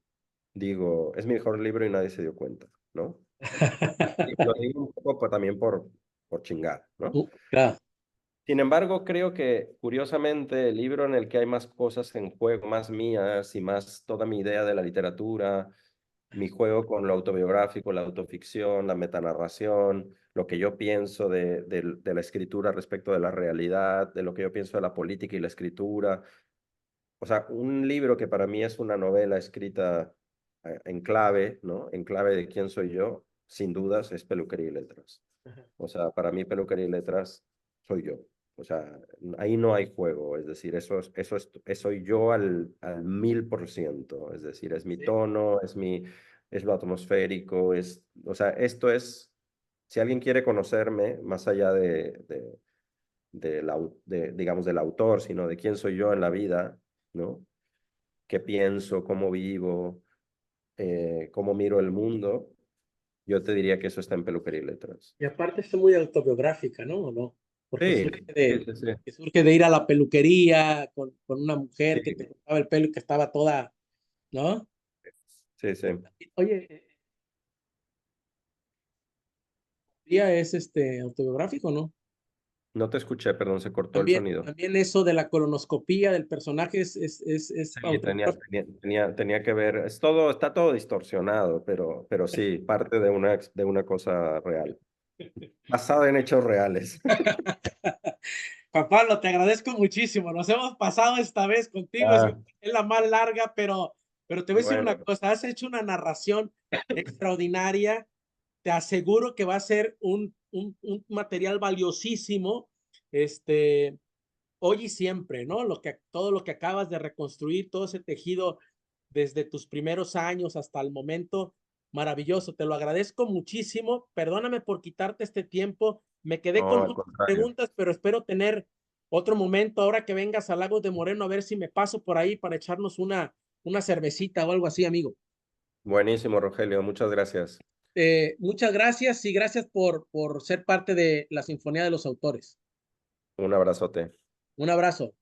digo, es mi mejor libro y nadie se dio cuenta, ¿no? Y lo digo un poco también por chingar, ¿no? Claro. Sin embargo, creo que curiosamente el libro en el que hay más cosas en juego, más mías y más toda mi idea de la literatura, mi juego con lo autobiográfico, la autoficción, la metanarración, lo que yo pienso de la escritura respecto de la realidad, de lo que yo pienso de la política y la escritura. O sea, un libro que para mí es una novela escrita en clave, ¿no? En clave de quién soy yo, sin dudas, es Peluquería y Letras. O sea, para mí Peluquería y Letras soy yo. O sea, ahí no hay juego, es decir, soy yo al 1000%, es decir, es mi Sí. tono, es lo atmosférico, o sea, esto es, si alguien quiere conocerme, más allá digamos, del autor, sino de quién soy yo en la vida, ¿no? Qué pienso, cómo vivo, cómo miro el mundo, yo te diría que eso está en Peluquería y Letras. Y aparte es muy autobiográfica, ¿no? ¿O no? Porque Sí, sí, sí, sí. surge de ir a la peluquería con una mujer que te Sí, cortaba el pelo y que estaba toda, ¿no? sí, sí. Oye, ¿ya es autobiográfico, no? No te escuché, perdón, se cortó el También, sonido. también eso de la colonoscopía del personaje es Sí, autobiográfico. tenía que ver, está todo distorsionado, pero sí, parte de una cosa real, basada en hechos reales. Juan Pablo, te agradezco muchísimo. Nos hemos pasado esta vez contigo. Ah, Es la más larga, pero te voy a decir una bueno, cosa. Has hecho una narración extraordinaria. Te aseguro que va a ser un material valiosísimo, hoy y siempre, ¿no? Todo lo que acabas de reconstruir, todo ese tejido desde tus primeros años hasta el momento, maravilloso. Te lo agradezco muchísimo. Perdóname por quitarte este tiempo. Me quedé con no, al muchas contrario. preguntas, pero espero tener Otro momento, ahora que vengas a Lagos de Moreno, a ver si me paso por ahí para echarnos una cervecita o algo así, amigo. Buenísimo, Rogelio, muchas gracias. Muchas gracias y gracias por ser parte de la Sinfonía de los Autores. Un abrazote. Un abrazo.